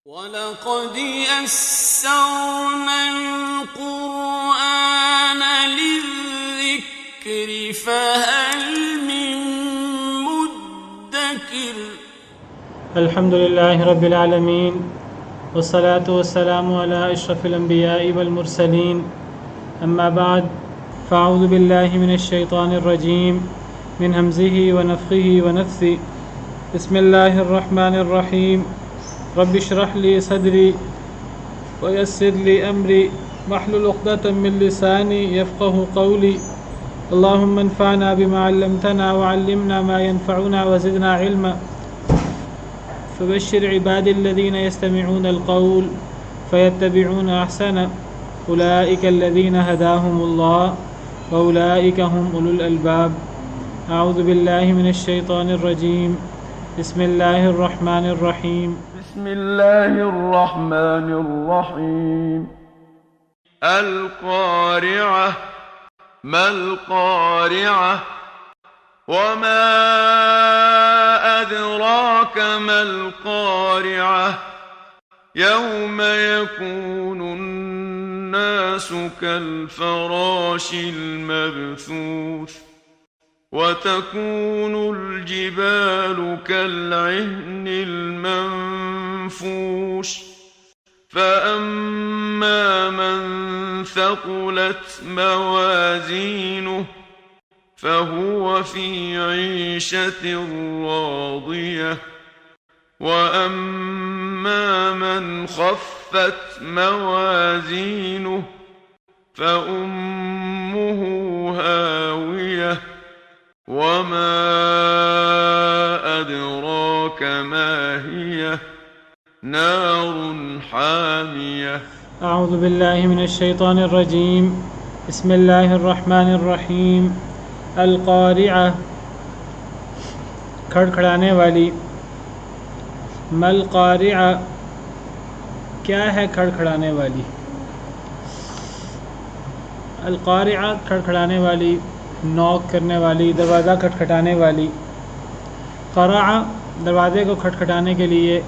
وَلَقَدْ يَسَّرْنَا الْقُرْآنَ لِلذِّكْرِ فَهَلْ مِن مُّدَّكِرٍ الحمد لله رب العالمين والصلاة والسلام على أشرف الأنبياء والمرسلين أما بعد فأعوذ بالله من الشيطان الرجيم من همزه ونفخه ونفثه بسم الله الرحمن الرحيم رب اشرح لي صدري ويسر لي أمري واحلل عقدة من لساني يفقه قولي اللهم انفعنا بما علمتنا وعلمنا ما ينفعنا وزدنا علما فبشر عبادي الذين يستمعون القول فيتبعون أحسنه أولئك الذين هداهم الله وأولئك هم أولو الألباب أعوذ بالله من الشيطان الرجيم بسم الله الرحمن الرحيم بسم الله الرحمن الرحيم القارعة ما القارعة وما أدراك ما القارعة يوم يكون الناس كالفراش المبثوث وتكون الجبال كالعهن المنفوش فأما من ثقلت موازينه فهو في عيشة راضية وأما من خفت موازينه فأمه هاوية وما أدراك ما هي نار حامية أعوذ بالله من الشيطان الرجيم بسم الله الرحمن الرحيم القارعة کھڑکھڑانے والی مل قارعہ کیا ہے کھڑکھڑانے والی القارعہ کھڑکھڑانے والی نوک کرنے والی دروازہ کھٹکھٹانے والی قرع دروازے کو کھٹکھٹانے کے لیے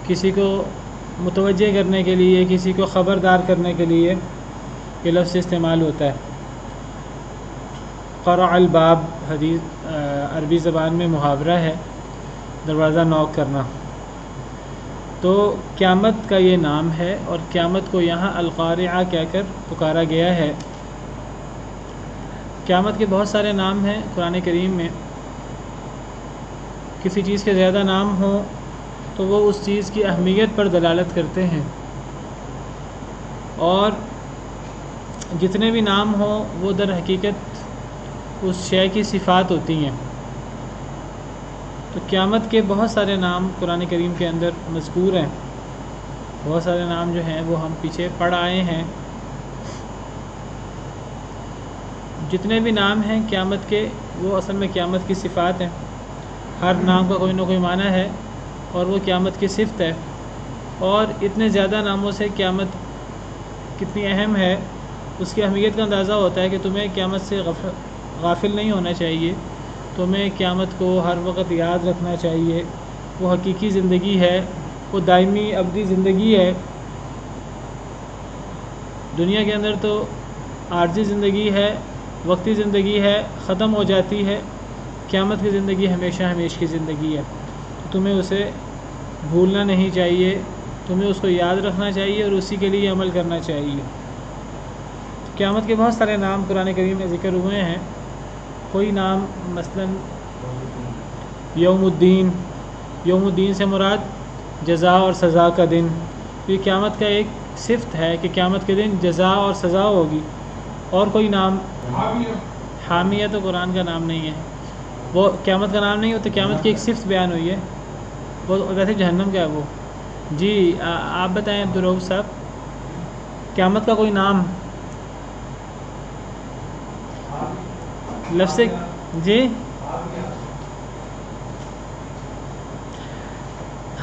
کسی کو متوجہ کرنے کے لیے کسی کو خبردار کرنے کے لیے یہ لفظ استعمال ہوتا ہے قرع الباب حدیث عربی زبان میں محاورہ ہے دروازہ نوک کرنا تو قیامت کا یہ نام ہے اور قیامت کو یہاں القارعہ کہہ کر پکارا گیا ہے قیامت کے بہت سارے نام ہیں قرآن کریم میں کسی چیز کے زیادہ نام ہوں تو وہ اس چیز کی اہمیت پر دلالت کرتے ہیں اور جتنے بھی نام ہوں وہ در حقیقت اس شے کی صفات ہوتی ہیں تو قیامت کے بہت سارے نام قرآن کریم کے اندر مذکور ہیں بہت سارے نام جو ہیں وہ ہم پیچھے پڑھ آئے ہیں جتنے بھی نام ہیں قیامت کے وہ اصل میں قیامت کی صفات ہیں ہر نام کا کوئی نہ کوئی معنی ہے اور وہ قیامت کی صفت ہے اور اتنے زیادہ ناموں سے قیامت کتنی اہم ہے اس کی اہمیت کا اندازہ ہوتا ہے کہ تمہیں قیامت سے غافل نہیں ہونا چاہیے تمہیں قیامت کو ہر وقت یاد رکھنا چاہیے وہ حقیقی زندگی ہے وہ دائمی ابدی زندگی ہے دنیا کے اندر تو عارضی زندگی ہے وقتی زندگی ہے ختم ہو جاتی ہے قیامت کی زندگی ہمیشہ ہمیش کی زندگی ہے تمہیں اسے بھولنا نہیں چاہیے تمہیں اس کو یاد رکھنا چاہیے اور اسی کے لیے عمل کرنا چاہیے قیامت کے بہت سارے نام قرآن کریم میں ذکر ہوئے ہیں کوئی نام مثلا یوم الدین سے مراد جزا اور سزا کا دن یہ قیامت کا ایک صفت ہے کہ قیامت کے دن جزا اور سزا ہوگی اور کوئی نام حامیہ تو قرآن کا نام نہیں ہے وہ قیامت کا نام نہیں ہوتا قیامت کی ایک صفت بیان ہوئی ہے وہ ویسے جہنم کا ہے وہ جی آپ بتائیں عبدالرؤف صاحب قیامت کا کوئی نام لفظ جی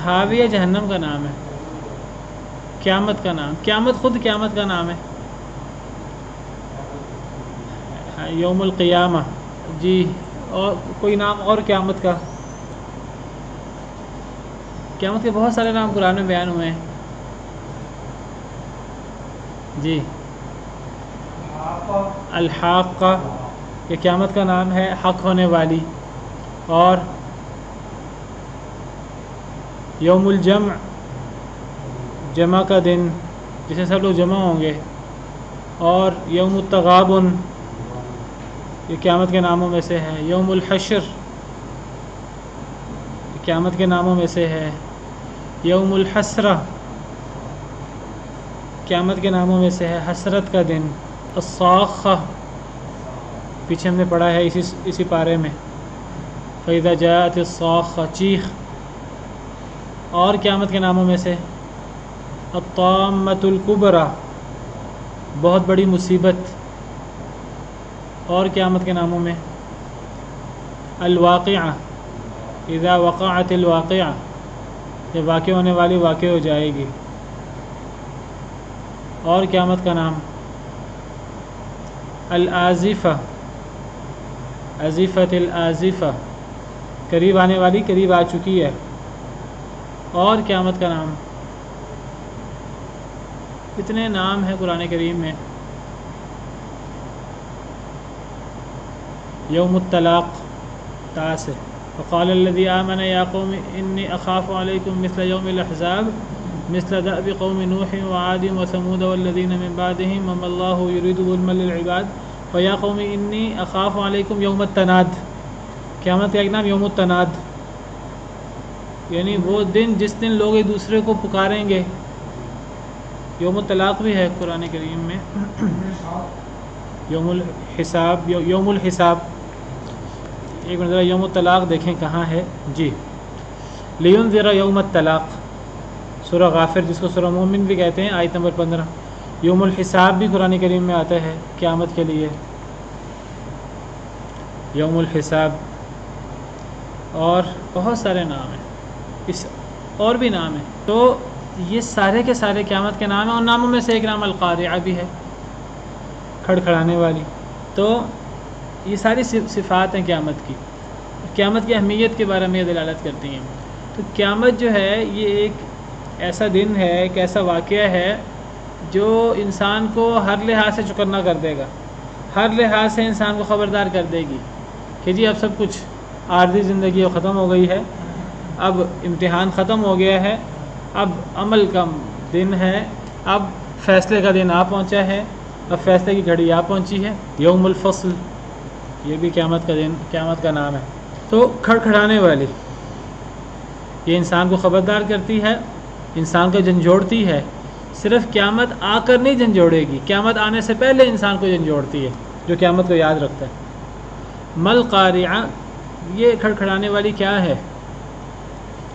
حاویہ جہنم کا نام ہے قیامت کا نام قیامت خود قیامت کا نام ہے یوم القیامہ جی اور کوئی نام اور قیامت کا قیامت کے بہت سارے نام قرآن میں بیان ہوئے ہیں جی. الحاقہ یہ قیامت کا نام ہے، حق ہونے والی. اور یوم الجمع جمع کا دن جسے سب لوگ جمع ہوں گے. اور یوم التغابن یہ قیامت کے ناموں میں سے ہے. یوم الحشر یہ قیامت کے ناموں میں سے ہے. یوم الحسرہ قیامت کے ناموں میں سے ہے، حسرت کا دن. الصاخہ پیچھے ہم نے پڑھا ہے اسی پارے میں، فَإِذَا جَاءَتِ الصَّاخَّةُ چیخ. اور قیامت کے ناموں میں سے الطامۃ الکبریٰ بہت بڑی مصیبت. اور قیامت کے ناموں میں الواقعہ اذا وقعت الواقعہ یہ واقع ہونے والی واقع ہو جائے گی. اور قیامت کا نام الآزفہ ازفت الآزفہ قریب آنے والی قریب آ چکی ہے. اور قیامت کا نام اتنے نام ہیں قرآن کریم میں. یوم الطلاق تا سے وقال الذي آمن يا قوم إني أخاف عليكم مثل يوم الأحزاب مثل دأب قوم نوح وعاد وثمود والذين من بعدهم وما الله يريد ظلما للعباد ويا قوم إني أخاف عليكم يوم التناد. قیامت کا ایک نام یوم التناد یعنی وہ دن جس دن لوگ ایک دوسرے کو پکاریں گے. یوم الطلاق بھی ہے قرآن کریم میں. یوم الحساب یوم الحساب ایک منٹ ذرا یوم الطلاق دیکھیں کہاں ہے جی. لینذر یوم الطلاق سورہ غافر جس کو سورہ مومن بھی کہتے ہیں آیت نمبر 15. یوم الحساب بھی قرآن کریم میں آتا ہے قیامت کے لیے. یوم الحساب اور بہت سارے نام ہیں اور بھی نام ہیں. تو یہ سارے کے سارے قیامت کے نام ہیں. اور ناموں میں سے ایک نام القارعہ بھی ہے، کھڑکھڑانے والی. تو یہ ساری صفات ہیں قیامت کی. قیامت کی اہمیت کے بارے میں یہ دلالت کرتی ہیں. تو قیامت جو ہے یہ ایک ایسا دن ہے، ایک ایسا واقعہ ہے جو انسان کو ہر لحاظ سے چکنا کر دے گا، ہر لحاظ سے انسان کو خبردار کر دے گی کہ جی اب سب کچھ عارضی زندگی ختم ہو گئی ہے، اب امتحان ختم ہو گیا ہے، اب عمل کا دن ہے، اب فیصلے کا دن آ پہنچا ہے، اب فیصلے کی گھڑی آ پہنچی ہے. یوم الفصل یہ بھی قیامت کا دن، قیامت کا نام ہے. تو کھڑکھڑانے والی یہ انسان کو خبردار کرتی ہے، انسان کو جھنجھوڑتی ہے. صرف قیامت آ کر نہیں جھنجھوڑے گی، قیامت آنے سے پہلے انسان کو جھنجھوڑتی ہے جو قیامت کو یاد رکھتا ہے. مل قارعہ یہ کھڑکھڑانے والی کیا ہے؟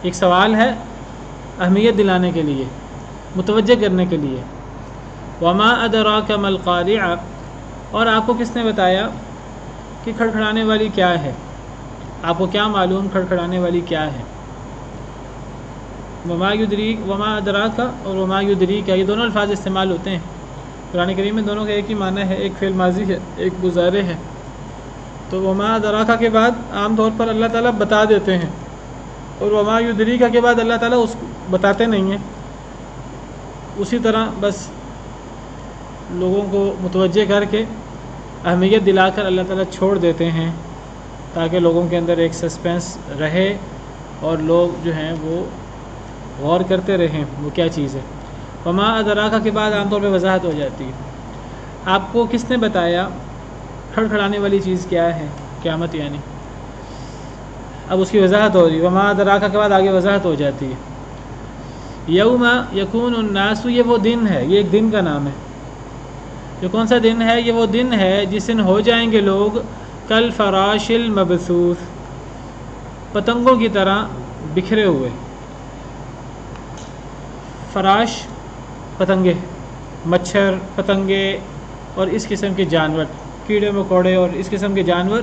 ایک سوال ہے اہمیت دلانے کے لیے، متوجہ کرنے کے لیے. وما ادراک مل قارعہ اور آپ کو کس نے بتایا کہ کھڑکھڑانے والی کیا ہے؟ آپ کو کیا معلوم کھڑکھڑانے والی کیا ہے؟ وما یدریک وما ادراک اور وما یدریک یہ دونوں الفاظ استعمال ہوتے ہیں قرآن کریم میں. دونوں کا ایک ہی معنی ہے، ایک فعل ماضی ہے ایک گزارے ہے. تو وما ادراک کے بعد عام طور پر اللہ تعالیٰ بتا دیتے ہیں، اور وما یدریک کے بعد اللہ تعالیٰ اس بتاتے نہیں ہیں. اسی طرح بس لوگوں کو متوجہ کر کے اہمیت دلا کر اللہ تعالیٰ چھوڑ دیتے ہیں تاکہ لوگوں کے اندر ایک سسپینس رہے اور لوگ جو ہیں وہ غور کرتے رہیں وہ کیا چیز ہے. وما ادراک کے بعد عام طور پہ وضاحت ہو جاتی ہے. آپ کو کس نے بتایا کھڑکھڑانے والی چیز کیا ہے قیامت یعنی؟ اب اس کی وضاحت ہو رہی. وما ادراک کے بعد آگے وضاحت ہو جاتی ہے. یوم یکون الناس یہ وہ دن ہے، یہ ایک دن کا نام ہے. یہ کون سا دن ہے؟ یہ وہ دن ہے جس دن ہو جائیں گے لوگ کل فراش المبثوث پتنگوں کی طرح بکھرے ہوئے. فراش پتنگے، مچھر پتنگے اور اس قسم کے جانور، کیڑے مکوڑے اور اس قسم کے جانور.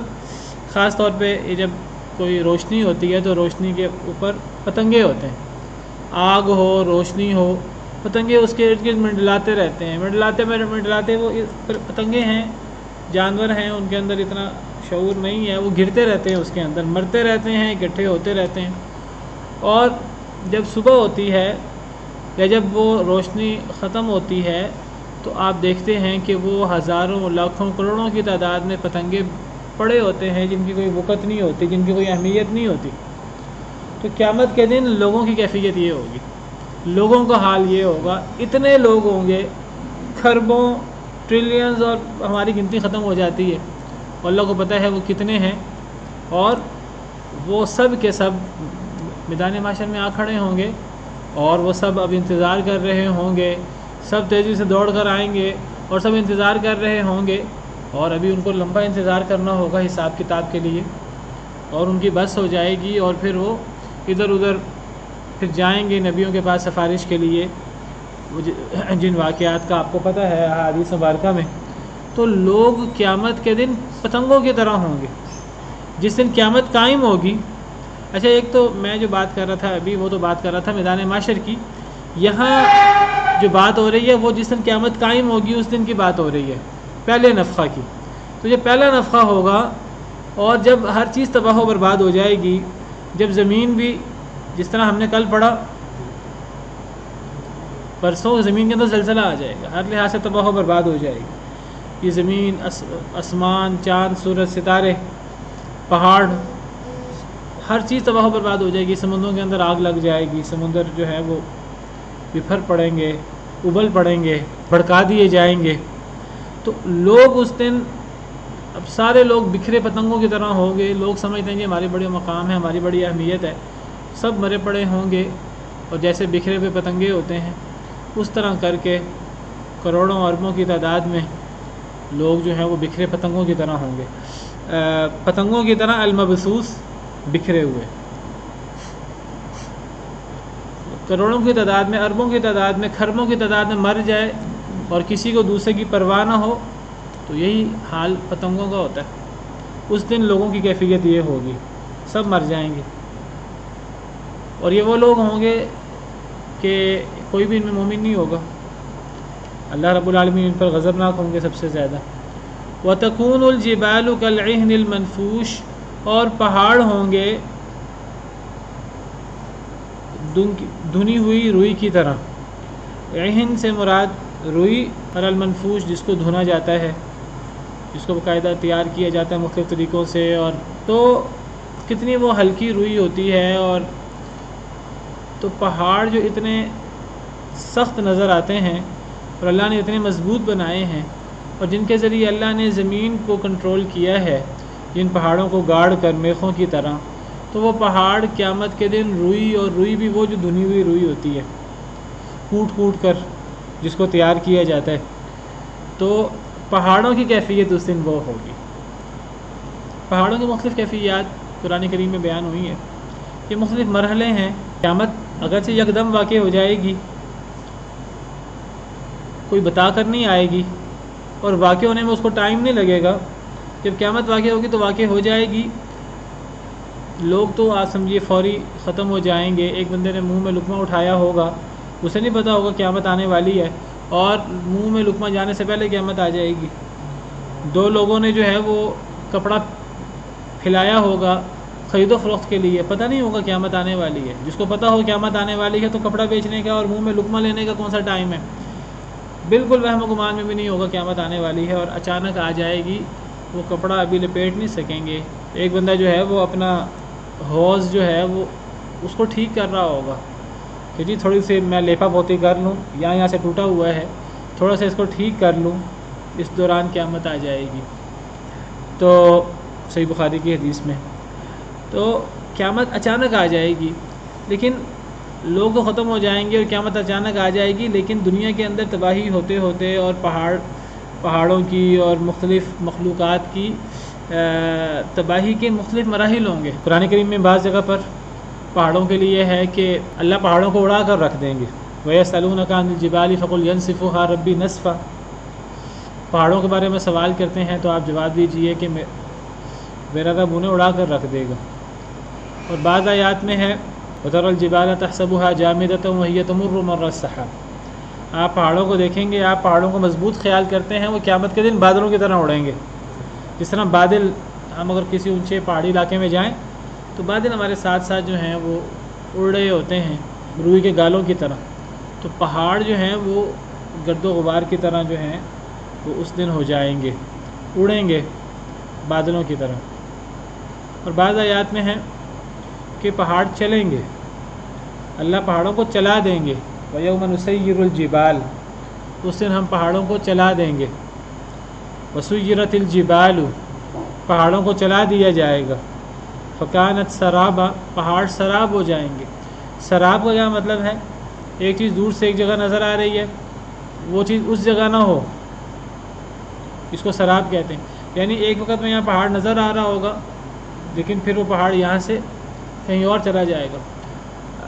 خاص طور پہ یہ جب کوئی روشنی ہوتی ہے تو روشنی کے اوپر پتنگے ہوتے ہیں. آگ ہو روشنی ہو پتنگے اس کے ارد گرد منڈلاتے رہتے ہیں. منڈلاتے وہ پتنگے ہیں، جانور ہیں، ان کے اندر اتنا شعور نہیں ہے، وہ گرتے رہتے ہیں اس کے اندر، مرتے رہتے ہیں، اکٹھے ہوتے رہتے ہیں. اور جب صبح ہوتی ہے یا جب وہ روشنی ختم ہوتی ہے تو آپ دیکھتے ہیں کہ وہ ہزاروں لاکھوں کروڑوں کی تعداد میں پتنگے پڑے ہوتے ہیں جن کی کوئی وقت نہیں ہوتی، جن کی کوئی اہمیت نہیں ہوتی۔ تو قیامت کے دن لوگوں کی کیفیت یہ ہوگی، لوگوں کا حال یہ ہوگا، اتنے لوگ ہوں گے، کھربوں ٹریلینز، اور ہماری گنتی ختم ہو جاتی ہے، اللہ کو پتہ ہے وہ کتنے ہیں، اور وہ سب کے سب میدان محشر میں آ کھڑے ہوں گے، اور وہ سب اب انتظار کر رہے ہوں گے، سب تیزی سے دوڑ کر آئیں گے اور سب انتظار کر رہے ہوں گے، اور ابھی ان کو لمبا انتظار کرنا ہوگا حساب کتاب کے لیے، اور ان کی بس ہو جائے گی، اور پھر وہ ادھر ادھر پھر جائیں گے نبیوں کے پاس سفارش کے لیے، جن واقعات کا آپ کو پتہ ہے احادیث مبارکہ میں۔ تو لوگ قیامت کے دن پتنگوں کی طرح ہوں گے جس دن قیامت قائم ہوگی۔ اچھا، ایک تو میں جو بات کر رہا تھا ابھی، وہ تو بات کر رہا تھا میدان محشر کی، یہاں جو بات ہو رہی ہے وہ جس دن قیامت قائم ہوگی اس دن کی بات ہو رہی ہے، پہلے نفخہ کی۔ تو یہ پہلا نفخہ ہوگا، اور جب ہر چیز تباہ و برباد ہو جائے گی، جب زمین بھی جس طرح ہم نے کل پڑھا پرسوں، زمین کے اندر زلزلہ آ جائے گا، ہر لحاظ سے تباہ و برباد ہو جائے گی، یہ زمین، آسمان، چاند، سورج، ستارے، پہاڑ، ہر چیز تباہ و برباد ہو جائے گی، سمندروں کے اندر آگ لگ جائے گی، سمندر جو ہے وہ بفر پڑیں گے، ابل پڑیں گے، بھڑکا دیے جائیں گے۔ تو لوگ اس دن، اب سارے لوگ بکھرے پتنگوں کی طرح ہوں گے، لوگ سمجھتے ہیں کہ ہمارے بڑے مقام ہے، ہماری بڑی اہمیت ہے، سب مرے پڑے ہوں گے، اور جیسے بکھرے ہوئے پتنگے ہوتے ہیں اس طرح کر کے کروڑوں اربوں کی تعداد میں لوگ جو ہیں وہ بکھرے پتنگوں کی طرح ہوں گے، پتنگوں کی طرح المبثوث، بکھرے ہوئے، کروڑوں کی تعداد میں، اربوں کی تعداد میں، کھربوں کی تعداد میں مر جائے اور کسی کو دوسرے کی پرواہ نہ ہو، تو یہی حال پتنگوں کا ہوتا ہے۔ اس دن لوگوں کی کیفیت یہ ہوگی، سب مر جائیں گے، اور یہ وہ لوگ ہوں گے کہ کوئی بھی ان میں مومن نہیں ہوگا، اللہ رب العالمین ان پر غضبناک ہوں گے سب سے زیادہ۔ وَتَكُونُ الْجِبَالُ كَالْعِهْنِ الْمَنْفُوشِ، اور پہاڑ ہوں گے دھنی ہوئی روئی کی طرح، عہن سے مراد روئی، اور المنفوش جس کو دھنا جاتا ہے، جس کو باقاعدہ تیار کیا جاتا ہے مختلف طریقوں سے، اور تو کتنی وہ ہلکی روئی ہوتی ہے، اور تو پہاڑ جو اتنے سخت نظر آتے ہیں اور اللہ نے اتنے مضبوط بنائے ہیں، اور جن کے ذریعے اللہ نے زمین کو کنٹرول کیا ہے، جن پہاڑوں کو گاڑ کر میخوں کی طرح، تو وہ پہاڑ قیامت کے دن روئی، اور روئی بھی وہ جو دھنی ہوئی روئی ہوتی ہے، کوٹ کوٹ کر جس کو تیار کیا جاتا ہے، تو پہاڑوں کی کیفیت اس دن وہ ہوگی۔ پہاڑوں کی مختلف کیفیات قرآن کریم میں بیان ہوئی ہیں، یہ مختلف مرحلے ہیں۔ قیامت اگرچہ یکدم واقع ہو جائے گی، کوئی بتا کر نہیں آئے گی، اور واقع ہونے میں اس کو ٹائم نہیں لگے گا، جب قیامت واقع ہوگی تو واقع ہو جائے گی، لوگ تو آج سمجھیے فوری ختم ہو جائیں گے۔ ایک بندے نے منہ میں لقمہ اٹھایا ہوگا، اسے نہیں پتا ہوگا قیامت آنے والی ہے، اور منہ میں لقمہ جانے سے پہلے قیامت آ جائے گی۔ دو لوگوں نے جو ہے وہ کپڑا پھیلایا ہوگا خرید و فروخت کے لیے، پتہ نہیں ہوگا قیامت آنے والی ہے۔ جس کو پتہ ہو قیامت آنے والی ہے تو کپڑا بیچنے کا اور منہ میں لقمہ لینے کا کون سا ٹائم ہے؟ بالکل وہم و گمان میں بھی نہیں ہوگا قیامت آنے والی ہے، اور اچانک آ جائے گی، وہ کپڑا ابھی لپیٹ نہیں سکیں گے۔ ایک بندہ جو ہے وہ اپنا حوض جو ہے وہ اس کو ٹھیک کر رہا ہوگا کہ جی تھوڑی سی میں لیپا پوتی کر لوں، یہاں سے ٹوٹا ہوا ہے، تھوڑا سا اس کو ٹھیک کر لوں، اس دوران قیامت آ جائے گی۔ تو صحیح بخاری کی حدیث میں تو قیامت اچانک آ جائے گی، لیکن لوگ تو ختم ہو جائیں گے اور قیامت اچانک آ جائے گی، لیکن دنیا کے اندر تباہی ہوتے ہوتے اور پہاڑوں کی اور مختلف مخلوقات کی تباہی کے مختلف مراحل ہوں گے۔ قرآن کریم میں بعض جگہ پر پہاڑوں کے لیے ہے کہ اللہ پہاڑوں کو اڑا کر رکھ دیں گے۔ وَيَسْأَلُونَكَ عَنِ الْجِبَالِ فَقُلْ يَنسِفُهَا رَبِّي نَسْفًا، پہاڑوں کے بارے میں سوال کرتے ہیں تو آپ جواب دیجئے کہ میرا رب انہیں اڑا کر رکھ دے گا۔ اور بعض آیات میں ہے وَتَرَى الْجِبَالَ تَحْسَبُهَا جَامِدَةً وَهِيَ تَمُرُّ مَرَّ السَّحَابِ، آپ پہاڑوں کو دیکھیں گے، آپ پہاڑوں کو مضبوط خیال کرتے ہیں، وہ قیامت کے دن بادلوں کی طرح اڑیں گے۔ جس طرح بادل، ہم اگر کسی اونچے پہاڑی علاقے میں جائیں تو بادل ہمارے ساتھ ساتھ جو ہیں وہ اڑ رہے ہوتے ہیں، روئی کے گالوں کی طرح، تو پہاڑ جو ہیں وہ گرد و غبار کی طرح جو ہیں وہ اس دن ہو جائیں گے، اڑیں گے بادلوں کی طرح۔ اور بعض آیات میں ہے کہ پہاڑ چلیں گے، اللہ پہاڑوں کو چلا دیں گے، وَيَوْمَ نُسَيِّرُ الْجِبَالَ، اس دن ہم پہاڑوں کو چلا دیں گے، وَسُيِّرَتِ الْجِبَالُ، پہاڑوں کو چلا دیا جائے گا، فَكَانَتْ سَرَابًا، پہاڑ سراب ہو جائیں گے۔ سراب کا کیا مطلب ہے؟ ایک چیز دور سے ایک جگہ نظر آ رہی ہے، وہ چیز اس جگہ نہ ہو، اس کو سراب کہتے ہیں۔ یعنی ایک وقت میں یہاں پہاڑ نظر آ رہا ہوگا، لیکن پھر وہ پہاڑ یہاں سے کہیں اور چلا جائے گا،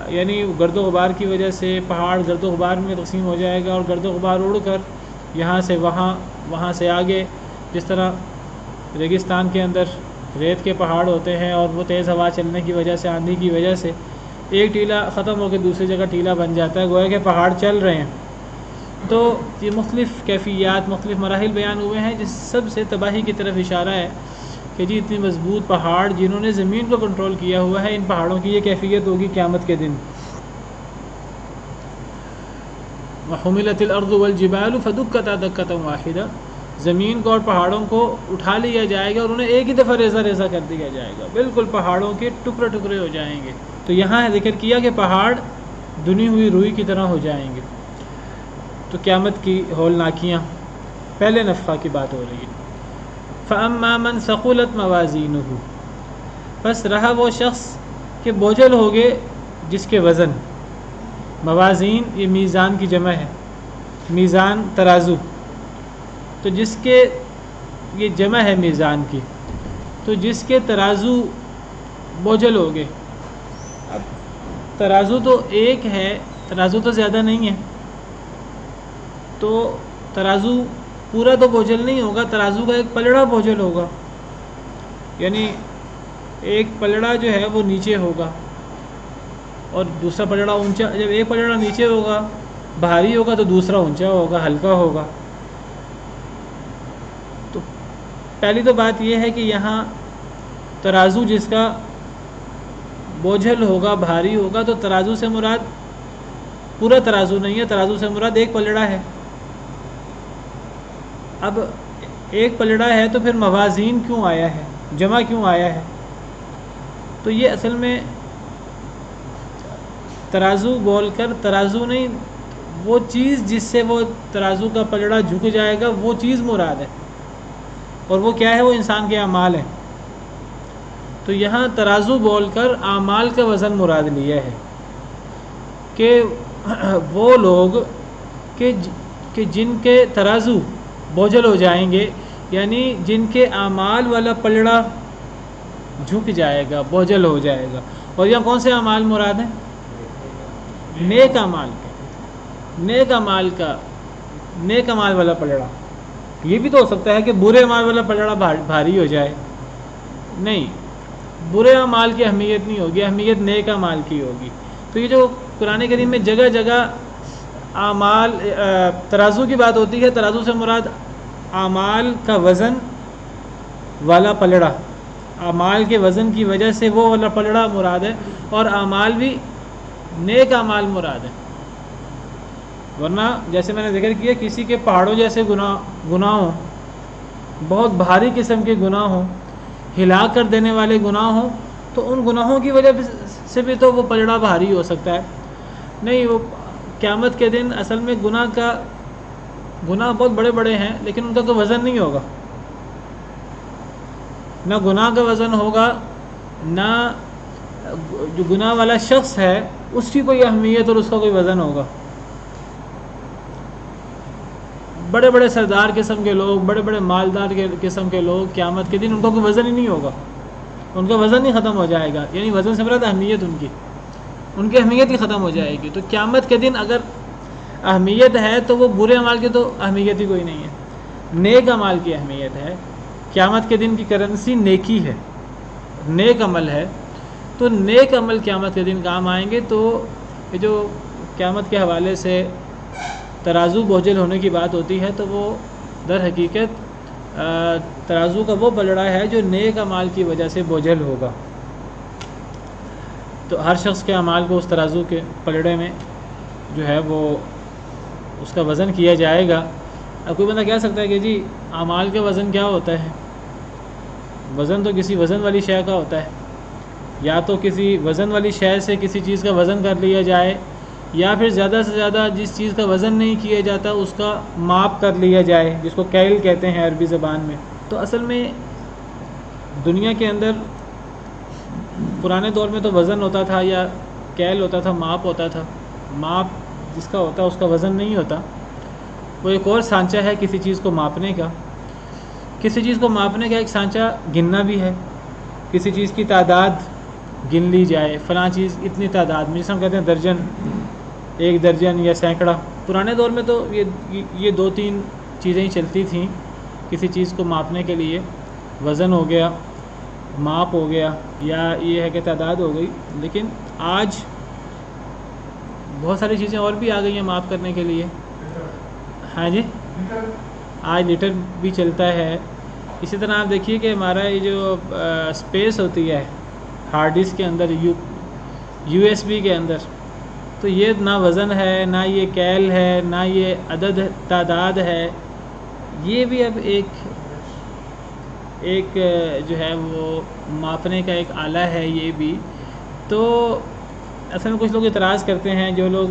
یعنی گرد و غبار کی وجہ سے پہاڑ گرد و غبار میں تقسیم ہو جائے گا، اور گرد و غبار اڑ کر یہاں سے وہاں، وہاں سے آگے، جس طرح ریگستان کے اندر ریت کے پہاڑ ہوتے ہیں اور وہ تیز ہوا چلنے کی وجہ سے، آندھی کی وجہ سے ایک ٹیلا ختم ہو کے دوسری جگہ ٹیلا بن جاتا ہے، گویا کہ پہاڑ چل رہے ہیں۔ تو یہ مختلف کیفیات، مختلف مراحل بیان ہوئے ہیں، جس سب سے تباہی کی طرف اشارہ ہے کہ جی اتنی مضبوط پہاڑ جنہوں نے زمین کو کنٹرول کیا ہوا ہے، ان پہاڑوں کی یہ کیفیت ہوگی قیامت کے دن۔ وَحُمِلَتِ الْأَرْضُ وَالْجِبَالُ فَدُكَّتَا دَكَّةً وَاحِدَةً، زمین کو اور پہاڑوں کو اٹھا لیا جائے گا اور انہیں ایک ہی دفعہ ریزہ ریزہ کر دیا جائے گا، بالکل پہاڑوں کے ٹکڑے ٹکڑے ہو جائیں گے۔ تو یہاں ذکر کیا کہ پہاڑ دنی ہوئی روئی کی طرح ہو جائیں گے۔ تو قیامت کی ہولناکیاں، پہلے نفخہ کی بات ہو رہی ہے۔ فَأَمَّا مَنْ ثَقُلَتْ مَوَازِينُهُ، بس رہا وہ شخص کہ بوجھل ہوگے جس کے وزن، موازین یہ میزان کی جمع ہے، میزان ترازو، تو جس کے یہ جمع ہے میزان کی، تو جس کے ترازو بوجھل ہوگے۔ اب ترازو تو ایک ہے، ترازو تو زیادہ نہیں ہے، تو ترازو پورا تو بوجھل نہیں ہوگا، ترازو کا ایک پلڑا بوجھل ہوگا، یعنی ایک پلڑا جو ہے وہ نیچے ہوگا اور دوسرا پلڑا اونچا۔ جب ایک پلڑا نیچے ہوگا بھاری ہوگا تو دوسرا اونچا ہوگا، ہلکا ہوگا۔ تو پہلی تو بات یہ ہے کہ یہاں ترازو جس کا بوجھل ہوگا، بھاری ہوگا، تو ترازو سے مراد پورا ترازو نہیں ہے، ترازو سے مراد ایک پلڑا ہے۔ اب ایک پلڑا ہے تو پھر موازین کیوں آیا ہے، جمع کیوں آیا ہے؟ تو یہ اصل میں ترازو بول کر، ترازو نہیں، وہ چیز جس سے وہ ترازو کا پلڑا جھک جائے گا وہ چیز مراد ہے، اور وہ کیا ہے؟ وہ انسان کے اعمال ہیں۔ تو یہاں ترازو بول کر اعمال کا وزن مراد لیا ہے کہ وہ لوگ کہ جن کے ترازو بوجھل ہو جائیں گے، یعنی جن کے اعمال والا پلڑا جھک جائے گا، بوجھل ہو جائے گا۔ اور یہاں کون سے اعمال مراد ہیں؟ نیک اعمال کا، نیک اعمال کا، نیک اعمال والا پلڑا۔ یہ بھی تو ہو سکتا ہے کہ برے اعمال والا پلڑا بھاری ہو جائے، نہیں، برے اعمال کی اہمیت نہیں ہوگی، اہمیت نیک اعمال کی ہوگی۔ تو یہ جو قرآن کریم میں جگہ جگہ اعمال ترازو کی بات ہوتی ہے، ترازو سے مراد اعمال کا وزن والا پلڑا، اعمال کے وزن کی وجہ سے وہ والا پلڑا مراد ہے، اور اعمال بھی نیک اعمال مراد ہے۔ ورنہ جیسے میں نے ذکر کیا، کسی کے پہاڑوں جیسے گناہ ہوں، بہت بھاری قسم کے گناہ ہوں، ہلا کر دینے والے گناہ ہوں، تو ان گناہوں کی وجہ سے بھی تو وہ پلڑا بھاری ہو سکتا ہے۔ نہیں، وہ قیامت کے دن اصل میں گناہ بہت بڑے بڑے ہیں، لیکن ان کا کوئی وزن نہیں ہوگا، نہ گناہ کا وزن ہوگا، نہ جو گناہ والا شخص ہے اس کی کوئی اہمیت اور اس کا کوئی وزن ہوگا۔ بڑے بڑے سردار قسم کے لوگ، بڑے بڑے مالدار قسم کے لوگ قیامت کے دن ان کا کوئی وزن ہی نہیں ہوگا، ان کا وزن ہی ختم ہو جائے گا، یعنی وزن سے مراد اہمیت، ان کی اہمیت ہی ختم ہو جائے گی۔ تو قیامت کے دن اگر اہمیت ہے تو وہ برے اعمال کی تو اہمیت ہی کوئی نہیں ہے، نیک اعمال کی اہمیت ہے۔ قیامت کے دن کی کرنسی نیکی ہے، نیک عمل ہے، تو نیک عمل قیامت کے دن کام آئیں گے۔ تو یہ جو قیامت کے حوالے سے ترازو بوجھل ہونے کی بات ہوتی ہے، تو وہ در حقیقت ترازو کا وہ پلڑا ہے جو نیک اعمال کی وجہ سے بوجھل ہوگا۔ تو ہر شخص کے اعمال کو اس ترازو کے پلڑے میں جو ہے وہ اس کا وزن کیا جائے گا۔ اب کوئی بندہ کہہ سکتا ہے کہ جی اعمال کا وزن کیا ہوتا ہے؟ وزن تو کسی وزن والی شے کا ہوتا ہے، یا تو کسی وزن والی شے سے کسی چیز کا وزن کر لیا جائے، یا پھر زیادہ سے زیادہ جس چیز کا وزن نہیں کیا جاتا اس کا ماپ کر لیا جائے، جس کو کیل کہتے ہیں عربی زبان میں۔ تو اصل میں دنیا کے اندر پرانے دور میں تو وزن ہوتا تھا یا کیل ہوتا تھا، ماپ ہوتا تھا۔ ماپ جس کا ہوتا ہے اس کا وزن نہیں ہوتا، وہ ایک اور سانچہ ہے کسی چیز کو ماپنے کا۔ کسی چیز کو ماپنے کا ایک سانچہ گننا بھی ہے، کسی چیز کی تعداد گن لی جائے، فلاں چیز اتنی تعداد میں، جسے ہم کہتے ہیں درجن، 1 درجن یا سینکڑا۔ پرانے دور میں تو یہ 2-3 چیزیں ہی چلتی تھیں کسی چیز کو ماپنے کے لیے، وزن ہو گیا، ماپ ہو گیا، یا یہ ہے کہ تعداد ہو گئی۔ لیکن آج بہت ساری چیزیں اور بھی آ گئی ہیں ماپ کرنے کے لیے۔ ہاں جی، آج لیٹر بھی چلتا ہے۔ اسی طرح آپ دیکھیے کہ ہمارا یہ جو اسپیس ہوتی ہے ہارڈ ڈسک کے اندر، یو ایس بی کے اندر، تو یہ نہ وزن ہے، نہ یہ کیل ہے، نہ یہ عدد تعداد ہے، یہ بھی اب ایک جو ہے وہ ماپنے کا ایک آلہ ہے یہ بھی۔ تو اصل میں کچھ لوگ اعتراض کرتے ہیں، جو لوگ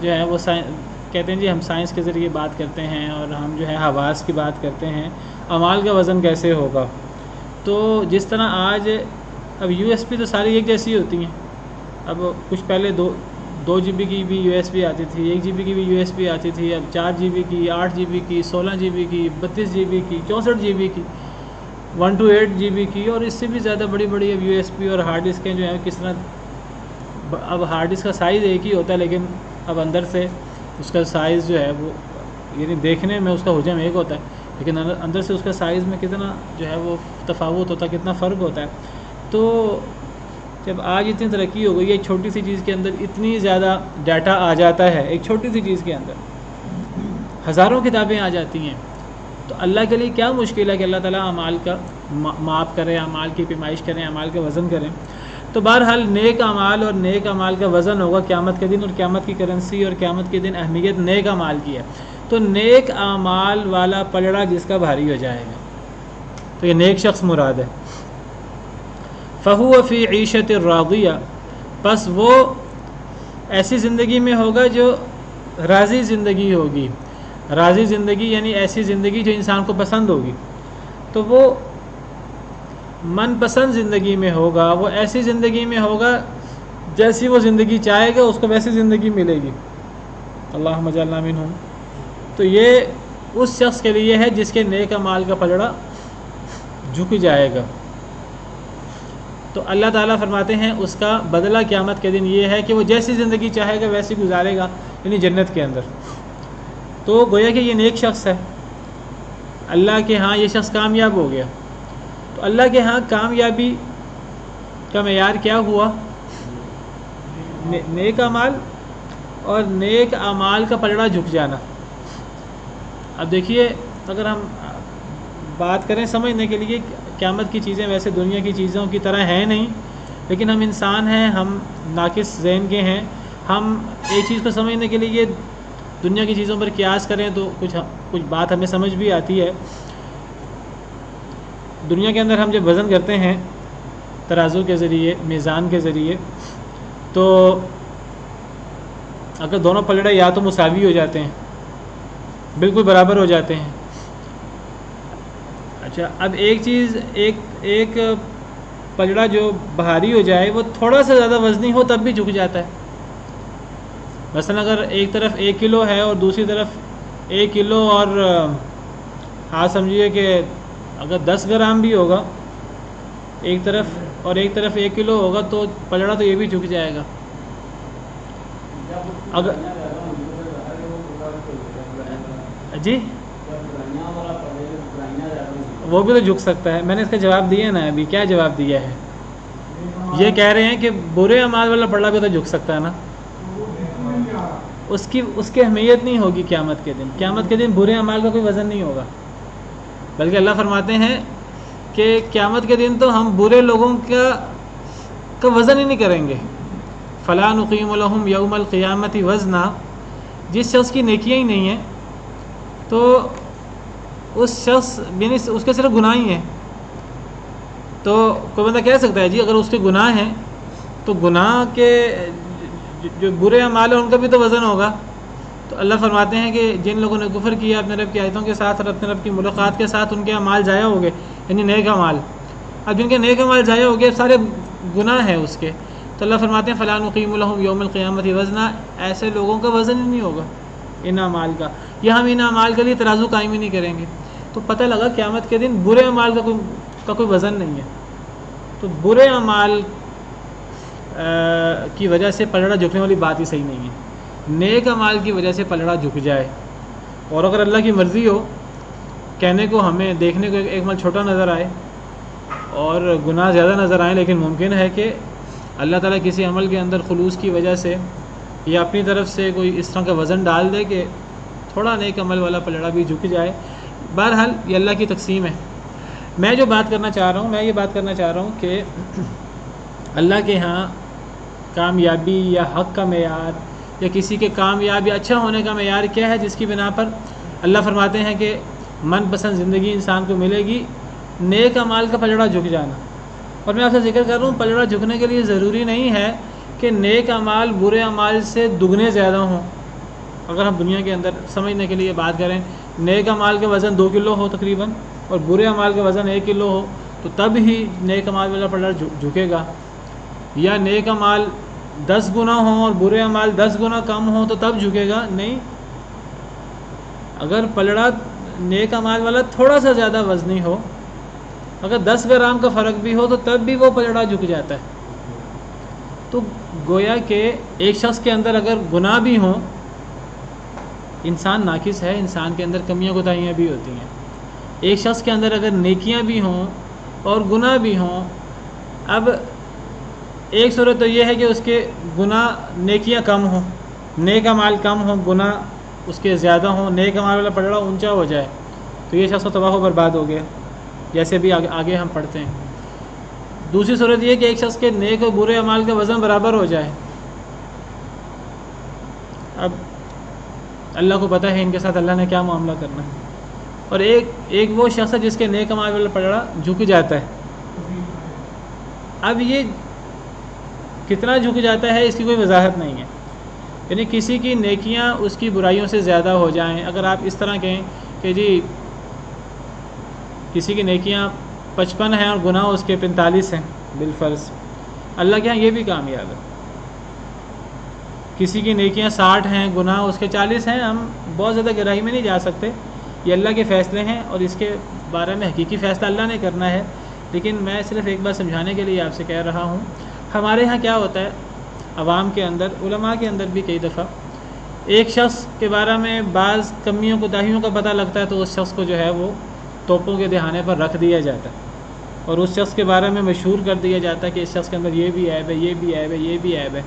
جو ہے وہ کہتے ہیں جی ہم سائنس کے ذریعے بات کرتے ہیں اور ہم جو ہے حواس کی بات کرتے ہیں، اعمال کا وزن کیسے ہوگا؟ تو جس طرح آج اب یو ایس بی تو ساری ایک جیسی ہوتی ہیں۔ اب کچھ پہلے 2 جی بی کی بھی یو ایس بی آتی تھی، 1 جی بی کی بھی یو ایس بی آتی تھی، اب 4 جی بی کی، 8 جی بی کی، 16 جی بی کی، 32 جی بی کی، 64 جی بی کی، 1 to 8 جی بی کی، اور اس سے بھی زیادہ بڑی بڑی اب یو ایس بی اور ہارڈ ڈسکیں جو ہیں کس طرح۔ اب ہارڈ ڈسک کا سائز ایک ہی ہوتا ہے، لیکن اب اندر سے اس کا سائز جو ہے وہ، یعنی دیکھنے میں اس کا حجم ایک ہوتا ہے، لیکن اندر سے اس کا سائز میں کتنا جو ہے وہ تفاوت ہوتا ہے، کتنا فرق ہوتا ہے۔ تو جب آج اتنی ترقی ہو گئی ہے، ایک چھوٹی سی چیز کے اندر اتنی زیادہ ڈیٹا آ جاتا ہے، ایک چھوٹی سی چیز کے اندر ہزاروں کتابیں آ جاتی ہیں، تو اللہ کے لیے کیا مشکل ہے کہ اللہ تعالیٰ اعمال کا ماپ کریں، اعمال کی پیمائش کریں، اعمال کا وزن کریں۔ تو بہرحال نیک اعمال اور نیک اعمال کا وزن ہوگا قیامت کے دن، اور قیامت کی کرنسی اور قیامت کے دن اہمیت نیک اعمال کی ہے۔ تو نیک اعمال والا پلڑا جس کا بھاری ہو جائے گا، تو یہ نیک شخص مراد ہے۔ فَهُوَ فِي عِيشَةٍ رَاضِيَةٍ، پس وہ ایسی زندگی میں ہوگا جو راضی زندگی ہوگی۔ راضی زندگی یعنی ایسی زندگی جو انسان کو پسند ہوگی، تو وہ من پسند زندگی میں ہوگا، وہ ایسی زندگی میں ہوگا جیسی وہ زندگی چاہے گا اس کو ویسی زندگی ملے گی۔ اللہم اجعلنا منہم۔ تو یہ اس شخص کے لیے ہے جس کے نیک اعمال کا پلڑا جھک جائے گا۔ تو اللہ تعالیٰ فرماتے ہیں اس کا بدلہ قیامت کے دن یہ ہے کہ وہ جیسی زندگی چاہے گا ویسی گزارے گا، یعنی جنت کے اندر۔ تو گویا کہ یہ نیک شخص ہے، اللہ کے ہاں یہ شخص کامیاب ہو گیا۔ تو اللہ کے ہاں کامیابی کا معیار کیا ہوا؟ نیک اعمال، اور نیک اعمال کا پلڑا جھک جانا۔ اب دیکھیے، اگر ہم بات کریں سمجھنے کے لیے، قیامت کی چیزیں ویسے دنیا کی چیزوں کی طرح ہیں نہیں، لیکن ہم انسان ہیں، ہم ناقص ذہن کے ہیں، ہم ایک چیز کو سمجھنے کے لیے دنیا کی چیزوں پر قیاس کریں تو کچھ بات ہمیں سمجھ بھی آتی ہے۔ دنیا کے اندر ہم جب وزن کرتے ہیں ترازو کے ذریعے، میزان کے ذریعے، تو اگر دونوں پلڑے یا تو مساوی ہو جاتے ہیں، بالکل برابر ہو جاتے ہیں۔ اچھا، اب ایک چیز، ایک پلڑا جو بھاری ہو جائے وہ تھوڑا سا زیادہ وزنی ہو تب بھی جھک جاتا ہے۔ مثلا اگر ایک طرف 1 کلو ہے اور دوسری طرف 1 کلو اور ہاں سمجھیے کہ اگر 10 گرام بھی ہوگا ایک طرف اور ایک طرف 1 کلو ہوگا، تو پلڑا تو یہ بھی جھک جائے گا۔ اگر جی وہ بھی تو جھک سکتا ہے۔ میں نے اس کا جواب دیا نا ابھی، کیا جواب دیا ہے؟ یہ کہہ رہے ہیں کہ برے اعمال والا پلڑا بھی تو جھک سکتا ہے نا، اس کی اہمیت نہیں ہوگی قیامت کے دن۔ قیامت کے دن برے اعمال کا کوئی وزن نہیں ہوگا، بلکہ اللہ فرماتے ہیں کہ قیامت کے دن تو ہم برے لوگوں کا کا وزن ہی نہیں کریں گے. فلا نقیم لہم یوم القیامت وزنا، جس شخص کی نیکیاں ہی نہیں ہیں تو اس شخص یعنی اس کے صرف گناہ ہی ہیں. تو کوئی بندہ کہہ سکتا ہے جی اگر اس کے گناہ ہیں تو گناہ کے جو برے اعمال ہیں ان کا بھی تو وزن ہوگا. تو اللہ فرماتے ہیں کہ جن لوگوں نے کفر کیا اپنے رب کی آیتوں کے ساتھ اور اپنے رب کی ملاقات کے ساتھ ان کے اعمال ضائع ہو گئے، یعنی نیک اعمال. اب جن کے نیک اعمال ضائع ہو گئے سارے گناہ ہیں اس کے، تو اللہ فرماتے ہیں فلا نقیم لہم یوم القیامت وزنا، ایسے لوگوں کا وزن ہی نہیں ہوگا ان اعمال کا، یا ہم ان اعمال کے لیے ترازو قائم ہی نہیں کریں گے. تو پتہ لگا قیامت کے دن برے اعمال کا کوئی وزن نہیں ہے. تو برے اعمال کی وجہ سے پلڑا جھکنے والی بات ہی صحیح نہیں ہے. نیک اعمال کی وجہ سے پلڑا جھک جائے، اور اگر اللہ کی مرضی ہو کہنے کو ہمیں دیکھنے کو ایک عمل چھوٹا نظر آئے اور گناہ زیادہ نظر آئیں، لیکن ممکن ہے کہ اللہ تعالیٰ کسی عمل کے اندر خلوص کی وجہ سے یا اپنی طرف سے کوئی اس طرح کا وزن ڈال دے کہ تھوڑا نیک عمل والا پلڑا بھی جھک جائے. بہرحال یہ اللہ کی تقسیم ہے. میں جو بات کرنا چاہ رہا ہوں، میں یہ بات کرنا چاہ رہا ہوں کہ اللہ کے ہاں کامیابی یا حق کا معیار یا کسی کے کامیاب یا اچھا ہونے کا معیار کیا ہے، جس کی بنا پر اللہ فرماتے ہیں کہ من پسند زندگی انسان کو ملے گی نیک اعمال کا پلڑا جھک جانا. اور میں آپ سے ذکر کر رہا ہوں پلڑا جھکنے کے لیے ضروری نہیں ہے کہ نیک اعمال برے اعمال سے دگنے زیادہ ہوں. اگر ہم دنیا کے اندر سمجھنے کے لیے بات کریں، نیک اعمال کا وزن 2 کلو ہو تقریباً اور برے اعمال کا وزن 1 کلو ہو تو تب ہی نیک اعمال والا پلڑا جھکے گا. یا نیک اعمال 10 گنا ہوں اور برے اعمال 10 گنا کم ہوں تو تب جھکے گا نہیں. اگر پلڑا نیک اعمال والا تھوڑا سا زیادہ وزنی ہو، اگر 10 گرام کا فرق بھی ہو تو تب بھی وہ پلڑا جھک جاتا ہے. تو گویا کہ ایک شخص کے اندر اگر گناہ بھی ہوں، انسان ناقص ہے، انسان کے اندر کمیاں کوتاہیاں بھی ہوتی ہیں. ایک شخص کے اندر اگر نیکیاں بھی ہوں اور گناہ بھی ہوں، اب ایک صورت تو یہ ہے کہ اس کے گناہ نیکیاں کم ہوں، نیک اعمال کم ہوں، گناہ اس کے زیادہ ہوں، نیک اعمال والا پلڑا اونچا ہو جائے تو یہ شخص تباہ و برباد ہو گیا، جیسے بھی آگے ہم پڑھتے ہیں. دوسری صورت یہ کہ ایک شخص کے نیک اور برے اعمال کا وزن برابر ہو جائے. اب اللہ کو پتہ ہے ان کے ساتھ اللہ نے کیا معاملہ کرنا ہے. اور ایک وہ شخص ہے جس کے نیک اعمال والا پلڑا جھک جاتا ہے. اب یہ کتنا جھک جاتا ہے اس کی کوئی وضاحت نہیں ہے، یعنی کسی کی نیکیاں اس کی برائیوں سے زیادہ ہو جائیں. اگر آپ اس طرح کہیں کہ جی کسی کی نیکیاں 55 ہیں اور گناہ اس کے 45 ہیں بالفرض، اللہ کے ہاں یہ بھی کامیاب ہے. کسی کی نیکیاں 60 ہیں، گناہ اس کے 40 ہیں، ہم بہت زیادہ گہرائی میں نہیں جا سکتے، یہ اللہ کے فیصلے ہیں اور اس کے بارے میں حقیقی فیصلہ اللہ نے کرنا ہے. لیکن میں صرف ایک بات سمجھانے کے لیے آپ سے کہہ رہا ہوں، ہمارے ہاں کیا ہوتا ہے عوام کے اندر، علماء کے اندر بھی کئی دفعہ ایک شخص کے بارے میں بعض کمیوں کوتاہیوں کا پتہ لگتا ہے تو اس شخص کو جو ہے وہ توپوں کے دہانے پر رکھ دیا جاتا ہے اور اس شخص کے بارے میں مشہور کر دیا جاتا ہے کہ اس شخص کے اندر یہ بھی عیب ہے، یہ بھی عیب ہے، یہ بھی عیب ہے.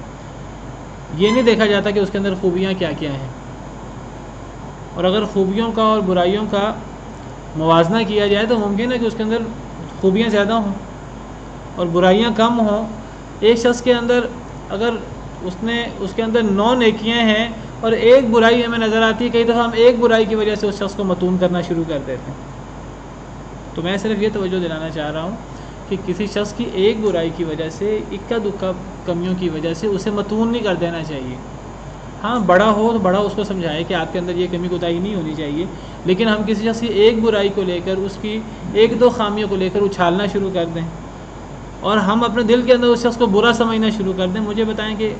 یہ نہیں دیکھا جاتا کہ اس کے اندر خوبیاں کیا کیا ہیں. اور اگر خوبیوں کا اور برائیوں کا موازنہ کیا جائے تو ممکن ہے کہ اس کے اندر خوبیاں زیادہ ہوں اور برائیاں کم ہوں. ایک شخص کے اندر اگر اس کے اندر 9 نیکیاں ہیں اور ایک برائی ہمیں نظر آتی ہے، کئی دفعہ ہم ایک برائی کی وجہ سے اس شخص کو متون کرنا شروع کر دیتے ہیں. تو میں صرف یہ توجہ دلانا چاہ رہا ہوں کہ کسی شخص کی ایک برائی کی وجہ سے، اکا دکا کمیوں کی وجہ سے اسے متون نہیں کر دینا چاہیے. ہاں بڑا ہو تو بڑا اس کو سمجھائے کہ آپ کے اندر یہ کمی کوتاہی نہیں ہونی چاہیے، لیکن ہم کسی شخص کی ایک برائی کو لے کر، اس کی 1-2 خامیوں کو لے کر اچھالنا شروع کر دیں اور ہم اپنے دل کے اندر اس شخص کو برا سمجھنا شروع کر دیں. مجھے بتائیں کہ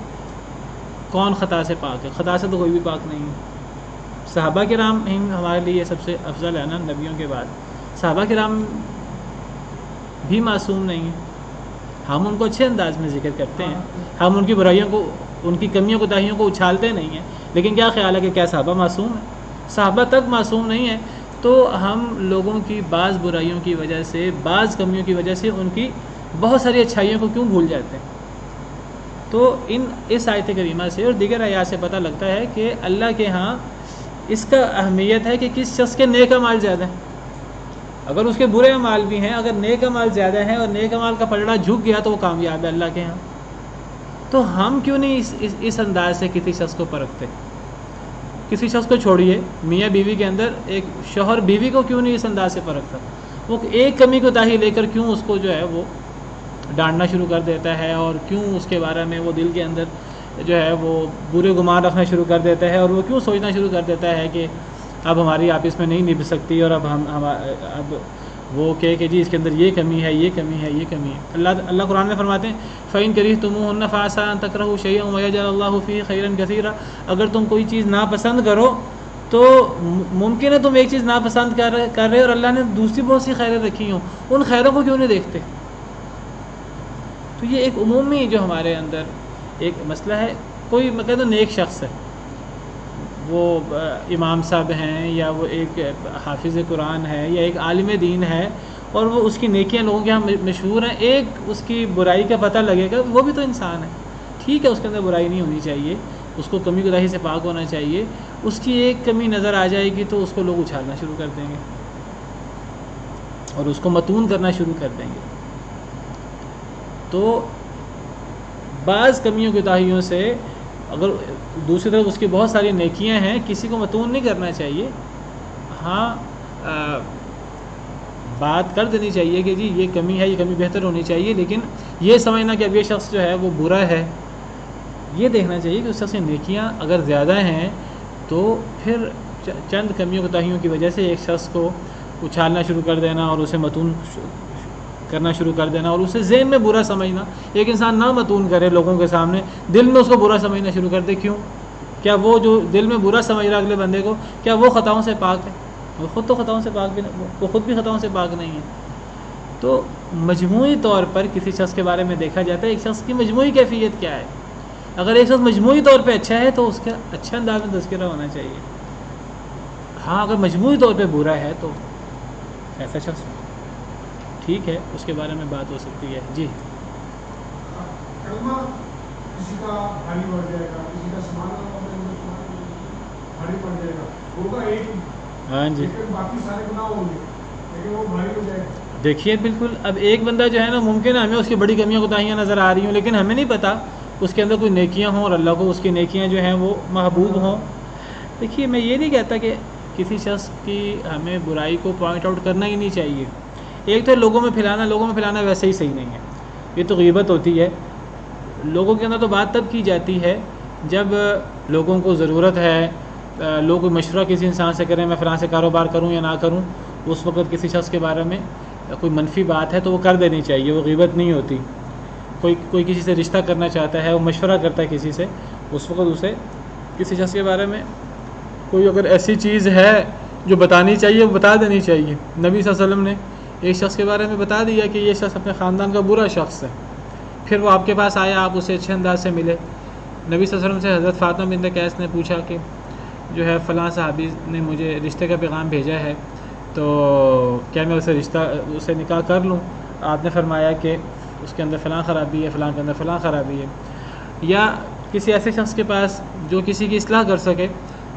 کون خطا سے پاک ہے؟ خطا سے تو کوئی بھی پاک نہیں ہے. صحابہ کرام ہمارے لیے سب سے افضل ہے نا نبیوں کے بعد. صحابہ کرام بھی معصوم نہیں ہیں. ہم ان کو اچھے انداز میں ذکر کرتے ہیں، ہم ان کی برائیوں کو، ان کی کمیوں کوتاہیوں کو اچھالتے نہیں ہیں، لیکن کیا خیال ہے کہ کیا صحابہ معصوم ہیں؟ صحابہ تک معصوم نہیں ہیں. تو ہم لوگوں کی بعض برائیوں کی وجہ سے، بعض کمیوں کی وجہ سے ان کی بہت ساری اچھائیوں کو کیوں بھول جاتے ہیں؟ تو اس آیت کریمہ سے اور دیگر آیات سے پتہ لگتا ہے کہ اللہ کے ہاں اس کا اہمیت ہے کہ کس شخص کے نیک اعمال زیادہ ہیں. اگر اس کے برے اعمال بھی ہیں، اگر نیک اعمال زیادہ ہیں اور نیک اعمال کا پلڑا جھک گیا تو وہ کامیاب ہے اللہ کے ہاں. تو ہم کیوں نہیں اس انداز سے کسی شخص کو پرکھتے؟ کسی شخص کو چھوڑیے، میاں بیوی کے اندر ایک شوہر بیوی کو کیوں نہیں اس انداز سے پرکھتا؟ وہ ایک کمی کوتاہی لے کر کیوں اس کو جو ہے وہ ڈانٹنا شروع کر دیتا ہے، اور کیوں اس کے بارے میں وہ دل کے اندر جو ہے وہ برے گمان رکھنا شروع کر دیتا ہے، اور وہ کیوں سوچنا شروع کر دیتا ہے کہ اب ہماری آپس میں نہیں نبھ سکتی، اور اب اب وہ کہ جی اس کے اندر یہ کمی ہے، یہ کمی ہے، یہ کمی ہے. اللہ قرآن میں فرماتے ہیں فَإِن كَرِهْتُمُوهُنَّ فَعَسَىٰ أَن تَكْرَهُوا شَيْئًا وَيَجْعَلَ اللَّهُ فِيهِ خَيْرًا كَثِيرًا. اگر تم کوئی چیز ناپسند کرو تو ممکن ہے تم ایک چیز ناپسند کر رہے اور اللہ نے دوسری بہت سی خیریں رکھی ہوں، ان خیروں کو کیوں نہیں دیکھتے؟ تو یہ ایک عمومی جو ہمارے اندر ایک مسئلہ ہے. کوئی میں کہتا ہوں نیک شخص ہے، وہ امام صاحب ہیں یا وہ ایک حافظ قرآن ہے یا ایک عالم دین ہے، اور وہ اس کی نیکیاں لوگوں کے یہاں مشہور ہیں، ایک اس کی برائی کا پتہ لگے گا، وہ بھی تو انسان ہے. ٹھیک ہے اس کے اندر برائی نہیں ہونی چاہیے، اس کو کمی کوتاہی سے پاک ہونا چاہیے. اس کی ایک کمی نظر آ جائے گی تو اس کو لوگ اچھالنا شروع کر دیں گے اور اس کو متون کرنا شروع کر دیں گے. تو بعض کمیوں کوتاہیوں سے اگر دوسری طرف اس کی بہت ساری نیکیاں ہیں، کسی کو متون نہیں کرنا چاہیے. ہاں بات کر دینی چاہیے کہ جی یہ کمی ہے، یہ کمی بہتر ہونی چاہیے، لیکن یہ سمجھنا کہ اب یہ شخص جو ہے وہ برا ہے، یہ دیکھنا چاہیے کہ اس شخص کی نیکیاں اگر زیادہ ہیں تو پھر چند کمیوں کوتاہیوں کی وجہ سے ایک شخص کو اچھالنا شروع کر دینا اور اسے متون کرنا شروع کر دینا اور اسے ذہن میں برا سمجھنا. ایک انسان نہ متون کرے لوگوں کے سامنے، دل میں اس کو برا سمجھنا شروع کر دے. کیوں؟ کیا وہ جو دل میں برا سمجھ رہا اگلے بندے کو، کیا وہ خطاؤں سے پاک ہے؟ وہ خود تو خطاؤں سے پاک بھی نہیں، وہ خود بھی خطاؤں سے پاک نہیں ہے. تو مجموعی طور پر کسی شخص کے بارے میں دیکھا جاتا ہے ایک شخص کی مجموعی کیفیت کیا ہے. اگر ایک شخص مجموعی طور پہ اچھا ہے تو اس کا اچھا انداز میں تذکرہ ہونا چاہیے. ہاں اگر مجموعی طور پہ برا ہے تو ایسا شخص ٹھیک ہے، اس کے بارے میں بات ہو سکتی ہے. جی کلمہ کسی کا بھاری پڑ جائے گا، کسی کا سامان بھاری پڑ جائے گا، ہوگا ایک ہی، ہاں جی، لیکن باقی سارے گناہ ہوں گے، لیکن وہ بھاری ہو جائے گا. دیکھیے بالکل اب ایک بندہ جو ہے نا، ممکن ہے ہمیں اس کی بڑی کمیاں کوتاہیاں نظر آ رہی ہوں، لیکن ہمیں نہیں پتہ اس کے اندر کوئی نیکیاں ہوں اور اللہ کو اس کی نیکیاں جو ہیں وہ محبوب ہوں. دیکھیے میں یہ نہیں کہتا کہ کسی شخص کی ہمیں برائی کو پوائنٹ آؤٹ کرنا ہی نہیں چاہیے. ایک تو لوگوں میں پھیلانا ویسے ہی صحیح نہیں ہے، یہ تو غیبت ہوتی ہے. لوگوں کے اندر تو بات تب کی جاتی ہے جب لوگوں کو ضرورت ہے، لوگ مشورہ کسی انسان سے کریں میں فلاں سے کاروبار کروں یا نہ کروں، اس وقت کسی شخص کے بارے میں کوئی منفی بات ہے تو وہ کر دینی چاہیے، وہ غیبت نہیں ہوتی. کوئی کسی سے رشتہ کرنا چاہتا ہے، وہ مشورہ کرتا ہے کسی سے، اس وقت اسے کسی شخص کے بارے میں کوئی اگر ایسی چیز ہے جو بتانی چاہیے وہ بتا دینی چاہیے. نبی صلی اللہ علیہ وسلم نے ایک شخص کے بارے میں بتا دیا کہ یہ شخص اپنے خاندان کا برا شخص ہے. پھر وہ آپ کے پاس آیا، آپ اسے اچھے انداز سے ملے. نبی صلی اللہ علیہ وسلم سے حضرت فاطمہ بنت قیس نے پوچھا کہ جو ہے فلاں صحابی نے مجھے رشتے کا پیغام بھیجا ہے تو کیا میں اسے نکاح کر لوں؟ آپ نے فرمایا کہ اس کے اندر فلاں خرابی ہے، فلاں کے اندر فلاں خرابی ہے. یا کسی ایسے شخص کے پاس جو کسی کی اصلاح کر سکے،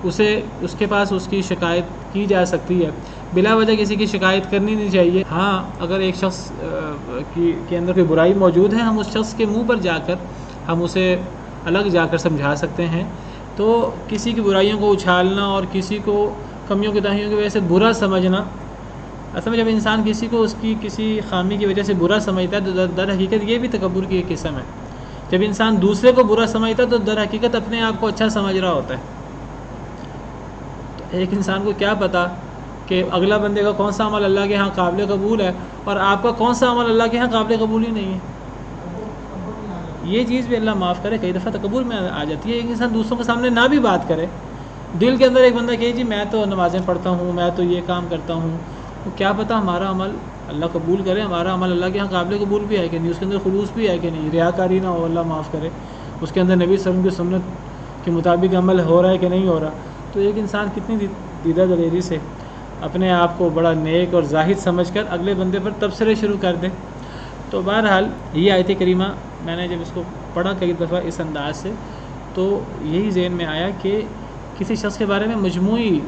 اس کے پاس اس کی شکایت کی جا سکتی ہے. بلا وجہ کسی کی شکایت کرنی نہیں چاہیے. ہاں اگر ایک شخص کے اندر کوئی برائی موجود ہے، ہم اس شخص کے منہ پر جا کر ہم اسے الگ جا کر سمجھا سکتے ہیں. تو کسی کی برائیوں کو اچھالنا اور کسی کو کمیوں کوتاہیوں کی وجہ سے برا سمجھنا، اصل میں جب انسان کسی کو اس کی کسی خامی کی وجہ سے برا سمجھتا ہے تو در حقیقت یہ بھی تکبر کی ایک قسم ہے. جب انسان دوسرے کو برا سمجھتا ہے تو در حقیقت اپنے آپ کو اچھا سمجھ رہا ہوتا ہے. تو ایک انسان کو کیا پتہ کہ اگلا بندے کا کون سا عمل اللہ کے ہاں قابل قبول ہے اور آپ کا کون سا عمل اللہ کے ہاں قابل قبول ہی نہیں ہے. یہ چیز بھی اللہ معاف کرے کئی دفعہ تکبر میں آ جاتی ہے. ایک انسان دوسروں کے سامنے نہ بھی بات کرے، دل کے اندر ایک بندہ کہے جی میں تو نمازیں پڑھتا ہوں، میں تو یہ کام کرتا ہوں، تو کیا پتہ ہمارا عمل اللہ قبول کرے، ہمارا عمل اللہ کے ہاں قابل قبول بھی ہے کہ نہیں، اس کے اندر خلوص بھی ہے کہ نہیں، ریاکاری نہ ہو، اللہ معاف کرے، اس کے اندر نبی صلی اللہ علیہ وسلم کی سنت کے مطابق عمل ہو رہا ہے کہ نہیں ہو رہا. تو ایک انسان کتنی دیدہ دلیری سے اپنے آپ کو بڑا نیک اور زاہد سمجھ کر اگلے بندے پر تبصرے شروع کر دے. تو بہرحال یہ آیت کریمہ میں نے جب اس کو پڑھا کئی دفعہ اس انداز سے تو یہی ذہن میں آیا کہ کسی شخص کے بارے میں مجموعی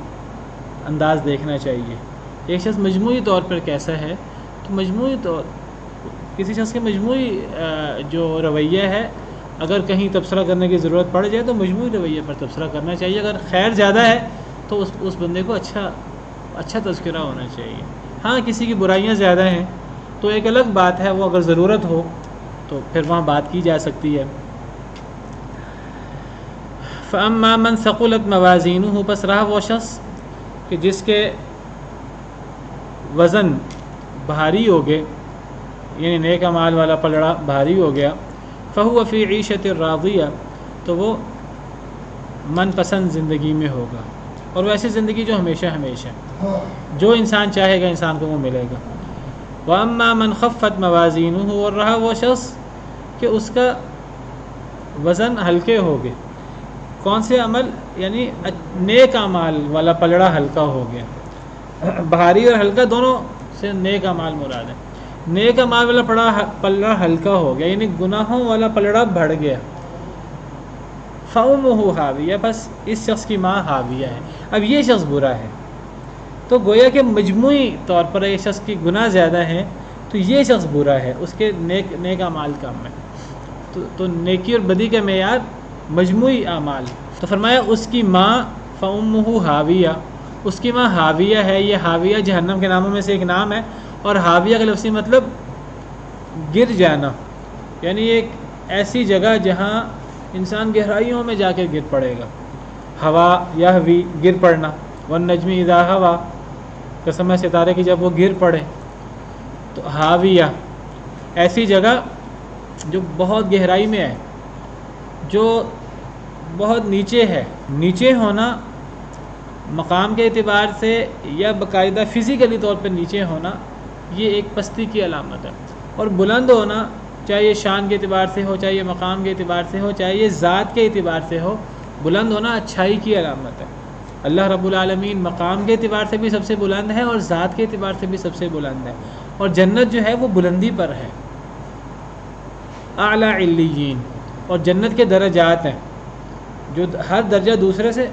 انداز دیکھنا چاہیے ایک شخص مجموعی طور پر کیسا ہے، تو مجموعی طور کسی شخص کے مجموعی جو رویہ ہے، اگر کہیں تبصرہ کرنے کی ضرورت پڑ جائے تو مجموعی رویے پر تبصرہ کرنا چاہیے. اگر خیر زیادہ ہے تو اس بندے کو اچھا تذکرہ ہونا چاہیے. ہاں کسی کی برائیاں زیادہ ہیں تو ایک الگ بات ہے، وہ اگر ضرورت ہو تو پھر وہاں بات کی جا سکتی ہے. فَأَمَّا مَنْ ثَقُلَتْ مَوَازِينُهُ، پس رہا وہ شخص کہ جس کے وزن بھاری ہو گئے، یعنی نیک اعمال والا پلڑا بھاری ہو گیا. فَهُوَ فِي عِيشَةٍ رَاضِيَةٍ، تو وہ من پسند زندگی میں ہوگا، اور ویسی زندگی جو ہمیشہ جو انسان چاہے گا انسان کو وہ ملے گا. وَأَمَّا مَنْ خَفَّتْ مَوَازِينُهُ، اور رہا وہ شخص کہ اس کا وزن ہلکے ہو گئے. کون سے عمل؟ یعنی نیک اعمال والا پلڑا ہلکا ہو گیا. بھاری اور ہلکا دونوں سے نیک اعمال مراد ہے. نیک اعمال والا پلڑا ہلکا ہو گیا، یعنی گناہوں والا پلڑا بڑھ گیا. فَأُمُّهُ حَاوِيَةٌ، بس اس شخص کی ماں حاویہ ہے. اب یہ شخص برا ہے، تو گویا کہ مجموعی طور پر ایک شخص کی گناہ زیادہ ہیں تو یہ شخص برا ہے، اس کے نیک اعمال کم ہے. تو نیکی اور بدی کا معیار مجموعی اعمال. تو فرمایا اس کی ماں فَأُمُّهُ حَاوِيَةٌ، اس کی ماں حاویہ ہے. یہ حاویہ جہنم کے ناموں میں سے ایک نام ہے، اور حاویہ کا لفظی مطلب گر جانا، یعنی ایک ایسی جگہ جہاں انسان گہرائیوں میں جا کے گر پڑے گا. ہوا یہوی، گر پڑنا. والنجم اذا ہوا، قسم ہے ستارے کی جب وہ گر پڑے. تو حاویہ ایسی جگہ جو بہت گہرائی میں ہے، جو بہت نیچے ہے. نیچے ہونا مقام کے اعتبار سے یا باقاعدہ فزیکلی طور پر نیچے ہونا، یہ ایک پستی کی علامت ہے. اور بلند ہونا، چاہے یہ شان کے اعتبار سے ہو، چاہے یہ مقام کے اعتبار سے ہو، چاہے یہ ذات کے اعتبار سے ہو، بلند ہونا اچھائی کی علامت ہے. اللہ رب العالمین مقام کے اعتبار سے بھی سب سے بلند ہے اور ذات کے اعتبار سے بھی سب سے بلند ہے. اور جنت جو ہے وہ بلندی پر ہے، اعلیٰ علیین. اور جنت کے درجات ہیں، جو ہر درجہ دوسرے سے،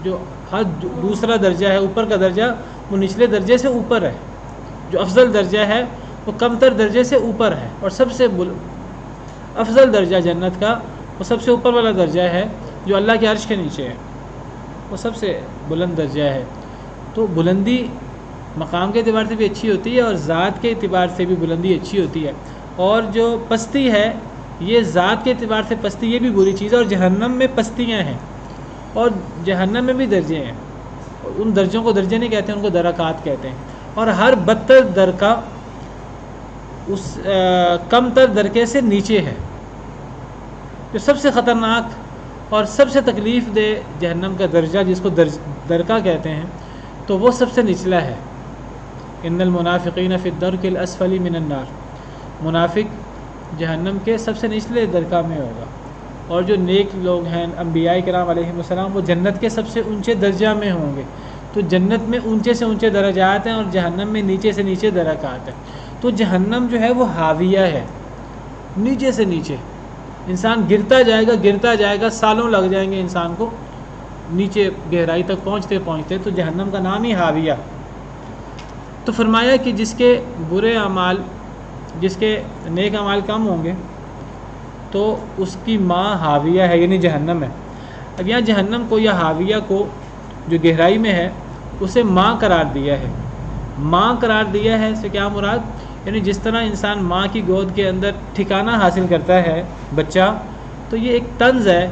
جو ہر دوسرا درجہ ہے اوپر کا درجہ وہ نچلے درجے سے اوپر ہے. جو افضل درجہ ہے وہ کم تر درجے سے اوپر ہے، اور سب سے افضل درجہ جنت کا وہ سب سے اوپر والا درجہ ہے جو اللہ کے عرش کے نیچے ہے، وہ سب سے بلند درجہ ہے. تو بلندی مقام کے اعتبار سے بھی اچھی ہوتی ہے اور ذات کے اعتبار سے بھی بلندی اچھی ہوتی ہے. اور جو پستی ہے یہ ذات کے اعتبار سے پستی، یہ بھی بری چیز ہے. اور جہنم میں پستیاں ہیں، اور جہنم میں بھی درجے ہیں. ان درجوں کو درجے نہیں کہتے، ان کو درکات کہتے ہیں. اور ہر بدتر درکا اس کم تر درکے سے نیچے ہے. جو سب سے خطرناک اور سب سے تکلیف دہ جہنم کا درجہ جس کو درکا کہتے ہیں، تو وہ سب سے نچلا ہے. ان المنافقین فی الدرک الاسفل من النار، منافق جہنم کے سب سے نچلے درکا میں ہوگا. اور جو نیک لوگ ہیں انبیاء کرام علیہ السلام، وہ جنت کے سب سے اونچے درجہ میں ہوں گے. تو جنت میں اونچے سے اونچے درجات ہیں اور جہنم میں نیچے سے نیچے درکات ہیں. تو جہنم جو ہے وہ حاویہ ہے، نیچے سے نیچے. انسان گرتا جائے گا، سالوں لگ جائیں گے انسان کو نیچے گہرائی تک پہنچتے پہنچتے. تو جہنم کا نام ہی حاویہ. تو فرمایا کہ جس کے برے اعمال، جس کے نیک اعمال کم ہوں گے تو اس کی ماں حاویہ ہے، یعنی جہنم ہے. اب یہاں جہنم کو یا حاویہ کو جو گہرائی میں ہے اسے ماں قرار دیا ہے. ماں قرار دیا ہے سے کیا مراد؟ یعنی جس طرح انسان ماں کی گود کے اندر ٹھکانہ حاصل کرتا ہے بچہ، تو یہ ایک طنز ہے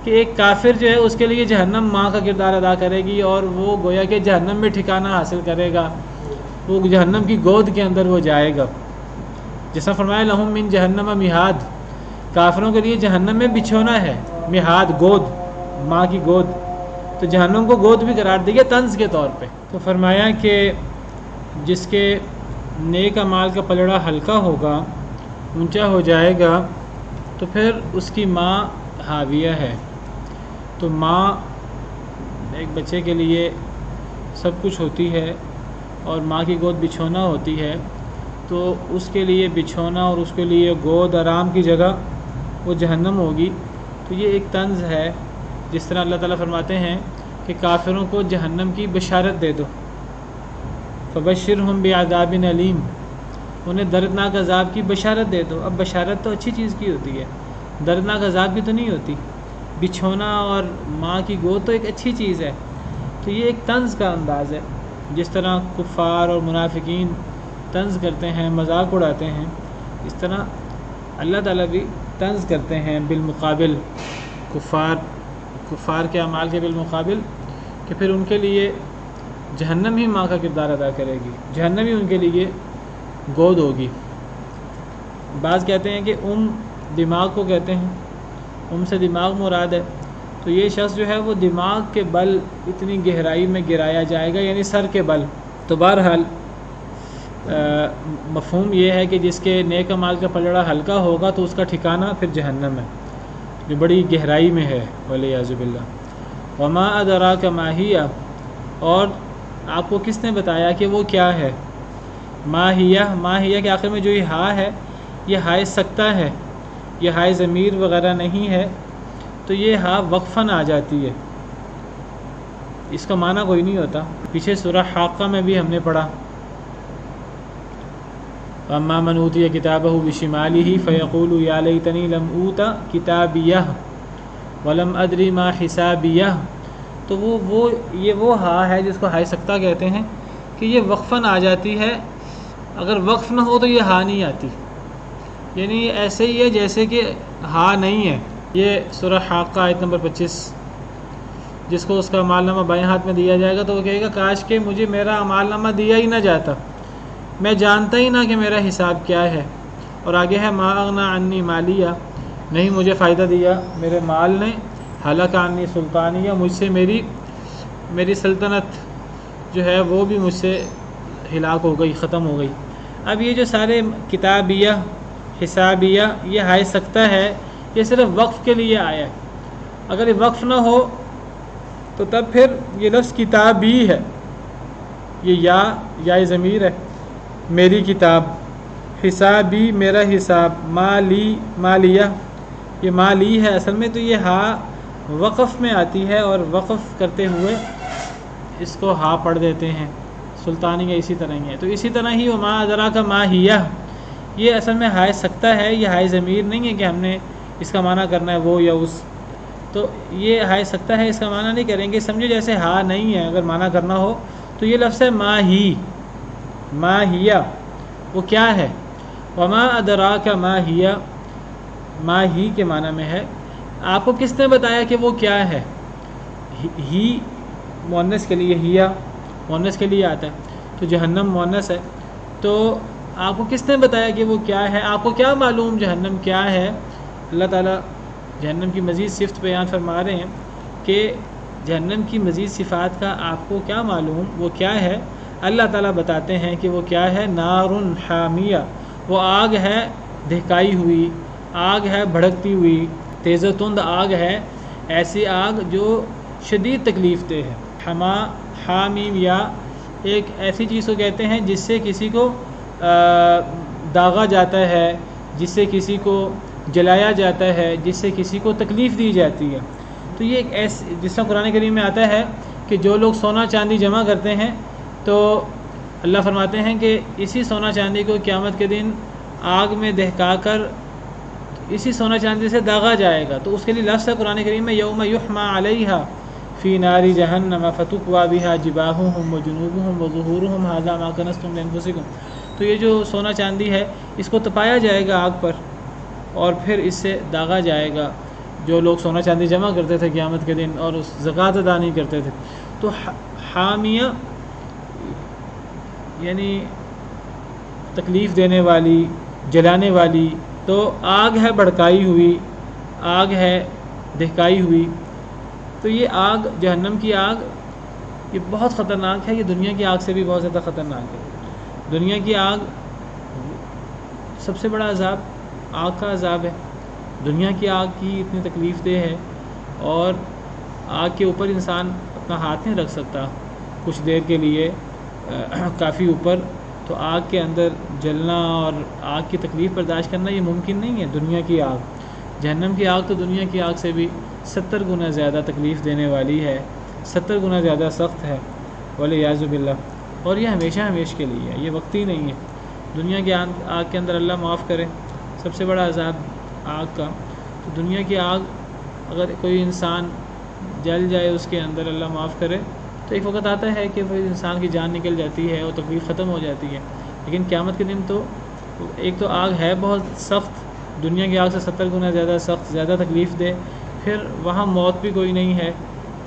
کہ ایک کافر جو ہے اس کے لیے جہنم ماں کا کردار ادا کرے گی، اور وہ گویا کہ جہنم میں ٹھکانہ حاصل کرے گا، وہ جہنم کی گود کے اندر وہ جائے گا. جیسا فرمایا لہم من جہنم مہاد، کافروں کے لیے جہنم میں بچھونا ہے. مہاد گود، ماں کی گود. تو جہنم کو گود بھی قرار دی گیا طنز کے طور پہ. تو فرمایا کہ جس کے نیک اعمال کا پلڑا ہلکا ہوگا، اونچا ہو جائے گا، تو پھر اس کی ماں حاویہ ہے. تو ماں ایک بچے کے لیے سب کچھ ہوتی ہے، اور ماں کی گود بچھونا ہوتی ہے. تو اس کے لیے بچھونا اور اس کے لیے گود آرام کی جگہ وہ جہنم ہوگی. تو یہ ایک طنز ہے. جس طرح اللہ تعالیٰ فرماتے ہیں کہ کافروں کو جہنم کی بشارت دے دو، فبشرہم بعذاب علیم، انہیں دردناک عذاب کی بشارت دے دو۔ اب بشارت تو اچھی چیز کی ہوتی ہے، دردناک عذاب کی تو نہیں ہوتی۔ بچھونا اور ماں کی گود تو ایک اچھی چیز ہے، تو یہ ایک طنز کا انداز ہے۔ جس طرح کفار اور منافقین طنز کرتے ہیں، مذاق اڑاتے ہیں، اس طرح اللہ تعالیٰ بھی طنز کرتے ہیں بالمقابل کفار کے اعمال کے بالمقابل، کہ پھر ان کے لیے جہنم ہی ماں کا کردار ادا کرے گی، جہنم ہی ان کے لیے گود ہوگی۔ بعض کہتے ہیں کہ دماغ کو کہتے ہیں، سے دماغ مراد ہے، تو یہ شخص جو ہے وہ دماغ کے بل اتنی گہرائی میں گرایا جائے گا، یعنی سر کے بل۔ تو بہرحال مفہوم یہ ہے کہ جس کے نیک اعمال کا پلڑا ہلکا ہوگا تو اس کا ٹھکانہ پھر جہنم ہے، جو بڑی گہرائی میں ہے، والعیاذ باللہ۔ وما ادراک ما ہی، اور آپ کو کس نے بتایا کہ وہ کیا ہے؟ ماہیہ کے آخر میں جو یہ ہا ہے، یہ ہائے سکتہ ہے، یہ ہائے ضمیر وغیرہ نہیں ہے، تو یہ ہا وقفاً آ جاتی ہے، اس کا معنی کوئی نہیں ہوتا۔ پیچھے سورہ حاقہ میں بھی ہم نے پڑھا، اما من اوتی کتابہ بشمالہ فیقول یا لیتنی لم اوت کتابیہ ولم ادری ما حسابیہ، تو وہ ہا ہے جس کو ہائے سکتہ کہتے ہیں، کہ یہ وقفاً آ جاتی ہے، اگر وقف نہ ہو تو یہ ہا نہیں آتی، یعنی یہ ایسے ہی ہے جیسے کہ ہا نہیں ہے۔ یہ سورہ حاقہ آیت نمبر 25، جس کو اس کا اعمال نامہ بائیں ہاتھ میں دیا جائے گا تو وہ کہے گا کاش کہ مجھے میرا اعمال نامہ دیا ہی نہ جاتا، میں جانتا ہی نہ کہ میرا حساب کیا ہے۔ اور آگے ہے ما اغنی عنی مالیہ، نہیں مجھے فائدہ دیا میرے مال نے، ہلاک عنی سلطانیہ، مجھ سے میری سلطنت جو ہے وہ بھی مجھ سے ہلاک ہو گئی، ختم ہو گئی۔ اب یہ جو سارے کتابیہ حسابیہ یہ ہائے سکتہ ہے، یہ صرف وقف کے لیے آیا ہے، اگر یہ وقف نہ ہو تو تب پھر یہ لفظ کتابی ہے، یہ یا ضمیر ہے، میری کتاب، حسابی میرا حساب، مالیہ یہ مالی ہے اصل میں، تو یہ ہا وقف میں آتی ہے اور وقف کرتے ہوئے اس کو ہا پڑھ دیتے ہیں، سلطانیہ اسی طرح ہی ہے۔ تو اسی طرح ہی وما ادراک ما ہیہ، یہ اصل میں ہائے سکتہ ہے، یہ ہائے ضمیر نہیں ہے کہ ہم نے اس کا معنی کرنا ہے وہ یا اس، تو یہ ہائے سکتہ ہے، اس کا معنی نہیں کریں گے، سمجھو جیسے ہا نہیں ہے، اگر معنی کرنا ہو تو یہ لفظ ہے ما ہیہ، وہ کیا ہے؟ وما ادراک ما ہیہ، ما ہی کے معنی میں ہے، آپ کو کس نے بتایا کہ وہ کیا ہے؟ ہی مؤنث کے لیے، ہیہ مؤنث کے لیے آتا ہے، تو جہنم مؤنث ہے، تو آپ کو کس نے بتایا کہ وہ کیا ہے؟ آپ کو کیا معلوم جہنم کیا ہے؟ اللہ تعالیٰ جہنم کی مزید صفت بیان فرما رہے ہیں کہ جہنم کی مزید صفات کا آپ کو کیا معلوم، وہ کیا ہے؟ اللہ تعالیٰ بتاتے ہیں کہ وہ کیا ہے؟ نار حامیہ، وہ آگ ہے دہکائی ہوئی، آگ ہے بھڑکتی ہوئی، تیز و تند آگ ہے، ایسی آگ جو شدید تکلیف دہ ہے۔ حامیم یا ایک ایسی چیز کو کہتے ہیں جس سے کسی کو داغا جاتا ہے، جس سے کسی کو جلایا جاتا ہے، جس سے کسی کو تکلیف دی جاتی ہے۔ تو یہ ایک ایسی، جس طرح قرآن کریم میں آتا ہے کہ جو لوگ سونا چاندی جمع کرتے ہیں تو اللہ فرماتے ہیں کہ اسی سونا چاندی کو قیامت کے دن آگ میں دہکا کر اسی سونا چاندی سے داغا جائے گا، تو اس کے لیے لفظ ہے قرآن کریم میں یوم یحمى علیہا فی نار جہنم فتکوی بہا جباہہم وجنوبہم وظہورہم ھذا ما کنزتم لانفسکم، تو یہ جو سونا چاندی ہے اس کو تپایا جائے گا آگ پر اور پھر اس سے داغا جائے گا۔ جو لوگ سونا چاندی جمع کرتے تھے قیامت کے دن اور اس زکوٰۃ ادا نہیں کرتے تھے، تو حامیہ یعنی تکلیف دینے والی، جلانے والی، تو آگ ہے بھڑکائی ہوئی، آگ ہے دہکائی ہوئی، تو یہ آگ جہنم کی آگ یہ بہت خطرناک ہے، یہ دنیا کی آگ سے بھی بہت زیادہ خطرناک ہے۔ دنیا کی آگ سب سے بڑا عذاب آگ کا عذاب ہے، دنیا کی آگ کی اتنی تکلیف دہ ہے، اور آگ کے اوپر انسان اپنا ہاتھ نہیں رکھ سکتا کچھ دیر کے لیے کافی اوپر، تو آگ کے اندر جلنا اور آگ کی تکلیف برداشت کرنا یہ ممکن نہیں ہے۔ دنیا کی آگ، جہنم کی آگ تو دنیا کی آگ سے بھی 70 گنا زیادہ تکلیف دینے والی ہے، 70 گنا زیادہ سخت ہے، والعیاذ باللہ۔ اور یہ ہمیشہ ہمیش کے لیے ہے، یہ وقتی نہیں ہے۔ دنیا کی آگ کے اندر اللہ معاف کرے، سب سے بڑا عذاب آگ کا۔ تو دنیا کی آگ اگر کوئی انسان جل جائے اس کے اندر، اللہ معاف کرے، تو ایک وقت آتا ہے کہ پھر انسان کی جان نکل جاتی ہے اور تکلیف ختم ہو جاتی ہے۔ لیکن قیامت کے دن تو ایک تو آگ ہے بہت سخت، دنیا کی آگ سے 70 گنا زیادہ سخت، زیادہ تکلیف دے، پھر وہاں موت بھی کوئی نہیں ہے،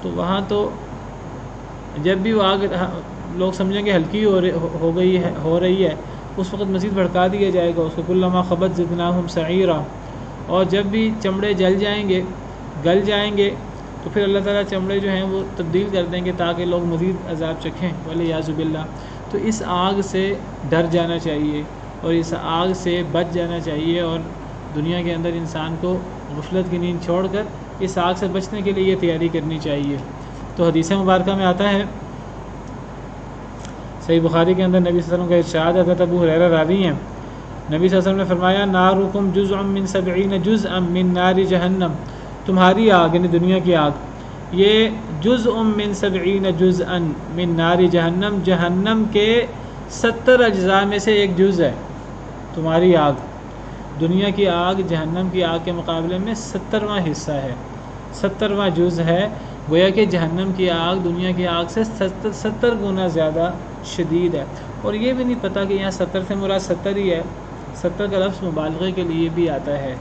تو وہاں تو جب بھی وہ آگ لوگ سمجھیں گے ہلکی ہو رہی ہے، اس وقت مزید بھڑکا دیا جائے گا اس کو، کلما خبت زدناہم سعیرا، اور جب بھی چمڑے جل جائیں گے، گل جائیں گے، تو پھر اللہ تعالیٰ چمڑے جو ہیں وہ تبدیل کر دیں گے تاکہ لوگ مزید عذاب چکھیں، والعیاذ باللہ۔ تو اس آگ سے ڈر جانا چاہیے اور اس آگ سے بچ جانا چاہیے، اور دنیا کے اندر انسان کو غفلت کی نیند چھوڑ کر اس آگ سے بچنے کے لیے یہ تیاری کرنی چاہیے۔ تو حدیث مبارکہ میں آتا ہے، صحیح بخاری کے اندر نبی صلی اللہ علیہ وسلم کا ارشاد، حضرت ابو ہریرہ راوی ہیں، نبی صلی اللہ علیہ وسلم نے فرمایا، نارکم جزء من 70 جزءا من نار جہنم، تمہاری آگ یعنی دنیا کی آگ یہ جزء من 70 جزءا من نار جہنم، جہنم کے 70 اجزاء میں سے ایک جز ہے تمہاری آگ۔ دنیا کی آگ جہنم کی آگ کے مقابلے میں 70واں حصہ ہے، 70واں جز ہے، گویا کہ جہنم کی آگ دنیا کی آگ سے 70 گنا زیادہ شدید ہے۔ اور یہ بھی نہیں پتہ کہ یہاں 70 سے مراد 70 ہی ہے، 70 کا لفظ مبالغے کے لیے بھی آتا ہے،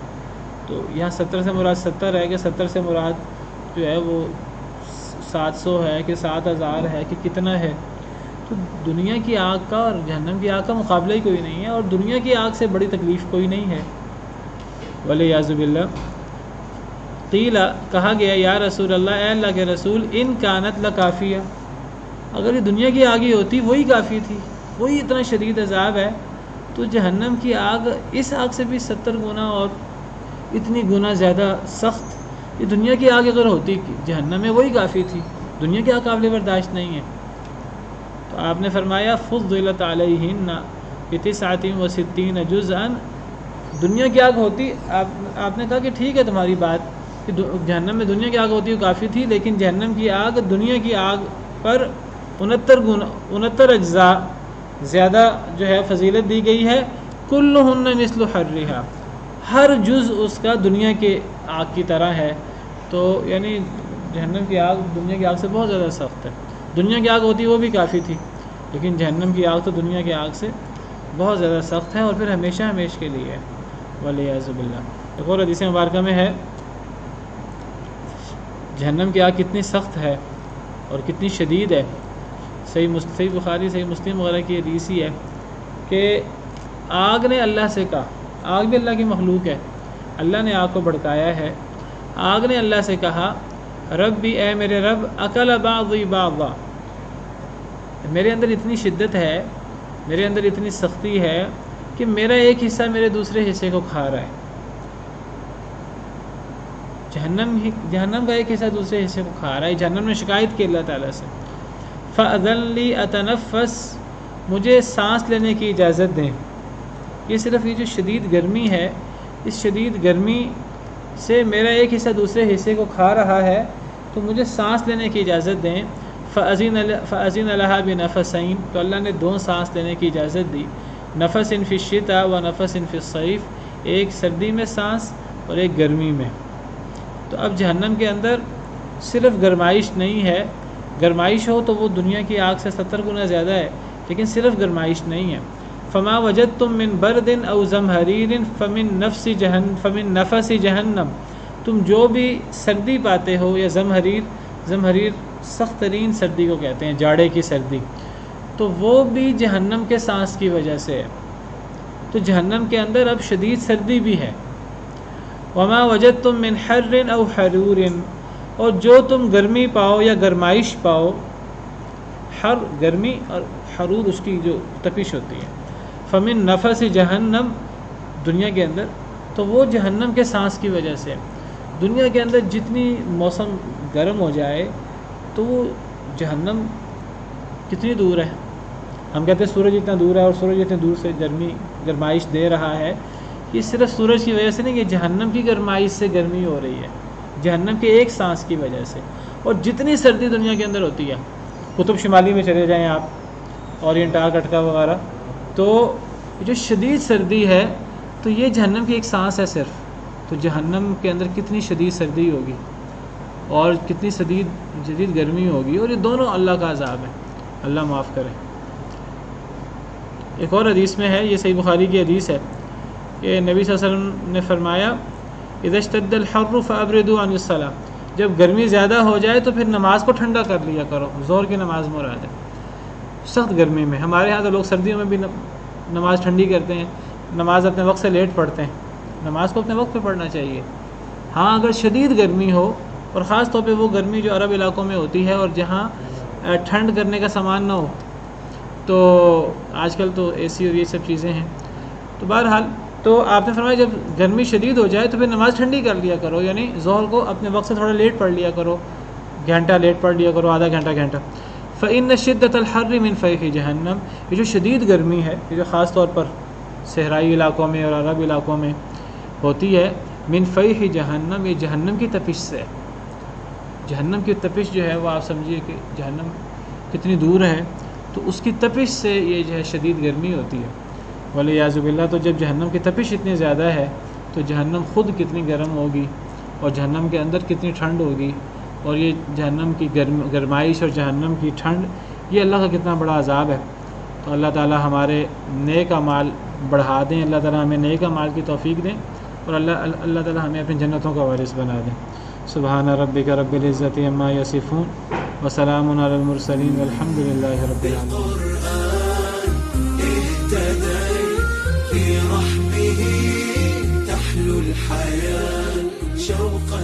تو یہاں 70 سے مراد 70 ہے کہ 70 سے مراد جو ہے وہ 700 ہے کہ 7000 ہے کہ کتنا ہے۔ تو دنیا کی آگ کا اور جہنم کی آگ کا مقابلہ ہی کوئی نہیں ہے، اور دنیا کی آگ سے بڑی تکلیف کوئی نہیں ہے، والعیاذ باللہ۔ قیل، کہا گیا، یا رسول اللہ، اے اللہ کے رسول، ان کانت لکافیہ، اگر یہ دنیا کی آگ ہی ہوتی وہی کافی تھی، وہی اتنا شدید عذاب ہے، تو جہنم کی آگ اس آگ سے بھی 70 گنا اور اتنی گنا زیادہ سخت، یہ دنیا کی آگ اگر ہوتی جہنم میں وہی کافی تھی، دنیا کی آگ قابل برداشت نہیں ہے۔ تو آپ نے فرمایا، فضلت علیہن ب69 و60 جزءا، دنیا کی آگ ہوتی، آپ نے کہا کہ ٹھیک ہے تمہاری بات کہ جہنم میں دنیا کی آگ ہوتی وہ کافی تھی، لیکن جہنم کی آگ دنیا کی آگ پر 69 اجزاء زیادہ جو ہے فضیلت دی گئی ہے، کلہن مثل حرھا، ہر جز اس کا دنیا کے آگ کی طرح ہے۔ تو یعنی جہنم کی آگ دنیا کی آگ سے بہت زیادہ سخت ہے، دنیا کی آگ ہوتی وہ بھی کافی تھی، لیکن جہنم کی آگ تو دنیا کی آگ سے بہت زیادہ سخت ہے اور پھر ہمیشہ ہمیش کے لیے ہے، والعیاذ باللہ۔ ایک اور حدیث مبارکہ میں ہے جہنم کی آگ کتنی سخت ہے اور کتنی شدید ہے، صحیح بخاری صحیح مسلم وغیرہ کی حدیث ہی ہے کہ آگ نے اللہ سے کہا، آگ بھی اللہ کی مخلوق ہے، اللہ نے آگ کو بھڑکایا ہے، آگ نے اللہ سے کہا، ربی، اے میرے رب، اکل بعضی بعضا، میرے اندر اتنی شدت ہے، میرے اندر اتنی سختی ہے کہ میرا ایک حصہ میرے دوسرے حصے کو کھا رہا ہے، جہنم کا ایک حصہ دوسرے حصے کو کھا رہا ہے۔ جہنم نے شکایت کی اللہ تعالیٰ سے، فَأَذَن لِّي أَتَنَفَّسْ، مجھے سانس لینے کی اجازت دیں۔ یہ صرف یہ جو شدید گرمی ہے، اس شدید گرمی سے میرا ایک حصہ دوسرے حصے کو کھا رہا ہے، تو مجھے سانس لینے کی اجازت دیں۔ فَأَذِنَ لَهَا بِنَفَسَيْن، تو اللہ نے 2 سانس لینے کی اجازت دی، نَفَسٍ فِي الشِّتَاءِ وَنَفَسٍ فِي الصَّيْفِ، ایک سردی میں سانس اور ایک گرمی میں۔ تو اب جہنم کے اندر صرف گرمائش نہیں ہے، گرمائش ہو تو وہ دنیا کی آگ سے 70 گنا زیادہ ہے، لیکن صرف گرمائش نہیں ہے۔ فما وجدتم من برد او زمہریر فمن نفس جہنم، تم جو بھی سردی پاتے ہو یا زمہریر سخت ترین سردی کو کہتے ہیں، جاڑے کی سردی، تو وہ بھی جہنم کے سانس کی وجہ سے ہے۔ تو جہنم کے اندر اب شدید سردی بھی ہے۔ وما وجدتم من حر او حرور، اور جو تم گرمی پاؤ یا گرمائش پاؤ، حر گرمی اور حرور اس کی جو تپش ہوتی ہے، فمن نفس جہنم، دنیا کے اندر، تو وہ جہنم کے سانس کی وجہ سے۔ دنیا کے اندر جتنی موسم گرم ہو جائے تو وہ جہنم کتنی دور ہے، ہم کہتے ہیں سورج اتنا دور ہے اور سورج اتنے دور سے گرمائش دے رہا ہے، یہ صرف سورج کی وجہ سے نہیں، یہ جہنم کی گرمائش سے گرمی ہو رہی ہے، جہنم کے ایک سانس کی وجہ سے۔ اور جتنی سردی دنیا کے اندر ہوتی ہے، قطب شمالی میں چلے جائیں آپ، اورینٹ انٹارکٹیکا وغیرہ. تو جو شدید سردی ہے تو یہ جہنم کی ایک سانس ہے صرف. تو جہنم کے اندر کتنی شدید سردی ہوگی اور کتنی شدید گرمی ہوگی، اور یہ دونوں اللہ کا عذاب ہے. اللہ معاف کرے. ایک اور حدیث میں ہے، یہ صحیح بخاری کی حدیث ہے، کہ نبی صلی اللہ علیہ وسلم نے فرمایا اذا اشتد الحر فابردوا عن الصلاۃ، جب گرمی زیادہ ہو جائے تو پھر نماز کو ٹھنڈا کر لیا کرو. ظہر کی نماز مراد ہے. سخت گرمی میں، ہمارے ہاں تو لوگ سردیوں میں بھی نماز ٹھنڈی کرتے ہیں، نماز اپنے وقت سے لیٹ پڑھتے ہیں. نماز کو اپنے وقت پہ پڑھنا چاہیے. ہاں اگر شدید گرمی ہو، اور خاص طور پہ وہ گرمی جو عرب علاقوں میں ہوتی ہے اور جہاں ٹھنڈ کرنے کا سامان نہ ہو، تو آج کل تو اے سی اور یہ سب چیزیں ہیں. تو بہرحال تو آپ نے فرمایا جب گرمی شدید ہو جائے تو پھر نماز ٹھنڈی کر لیا کرو، یعنی ظہر کو اپنے وقت سے تھوڑا لیٹ پڑھ لیا کرو، گھنٹہ لیٹ پڑھ لیا کرو، آدھا گھنٹہ. فإن شدت الحر من فیح جہنم، یہ جو شدید گرمی ہے، یہ جو خاص طور پر صحرائی علاقوں میں اور عرب علاقوں میں ہوتی ہے، من فیح جہنم، یہ جہنم کی تپش سے. جہنم کی تپش جو ہے وہ آپ سمجھیے کہ جہنم کتنی دور ہے، تو اس کی تپش سے یہ جو ہے شدید گرمی ہوتی ہے. والعیاذ باللہ. تو جب جہنم کی تپش اتنی زیادہ ہے تو جہنم خود کتنی گرم ہوگی، اور جہنم کے اندر کتنی ٹھنڈ ہوگی، اور یہ جہنم کی گرمائش اور جہنم کی ٹھنڈ، یہ اللہ کا کتنا بڑا عذاب ہے. تو اللہ تعالی ہمارے نیک اعمال بڑھا دیں، اللہ تعالی ہمیں نیک اعمال کی توفیق دیں، اور اللہ تعالی ہمیں اپنی جنتوں کا وارث بنا دیں. سبحان ربک رب العزت عما یصفون وسلام علی المرسلین والحمد للہ رب العالمین. في رحمه تحلو الحياة شوقا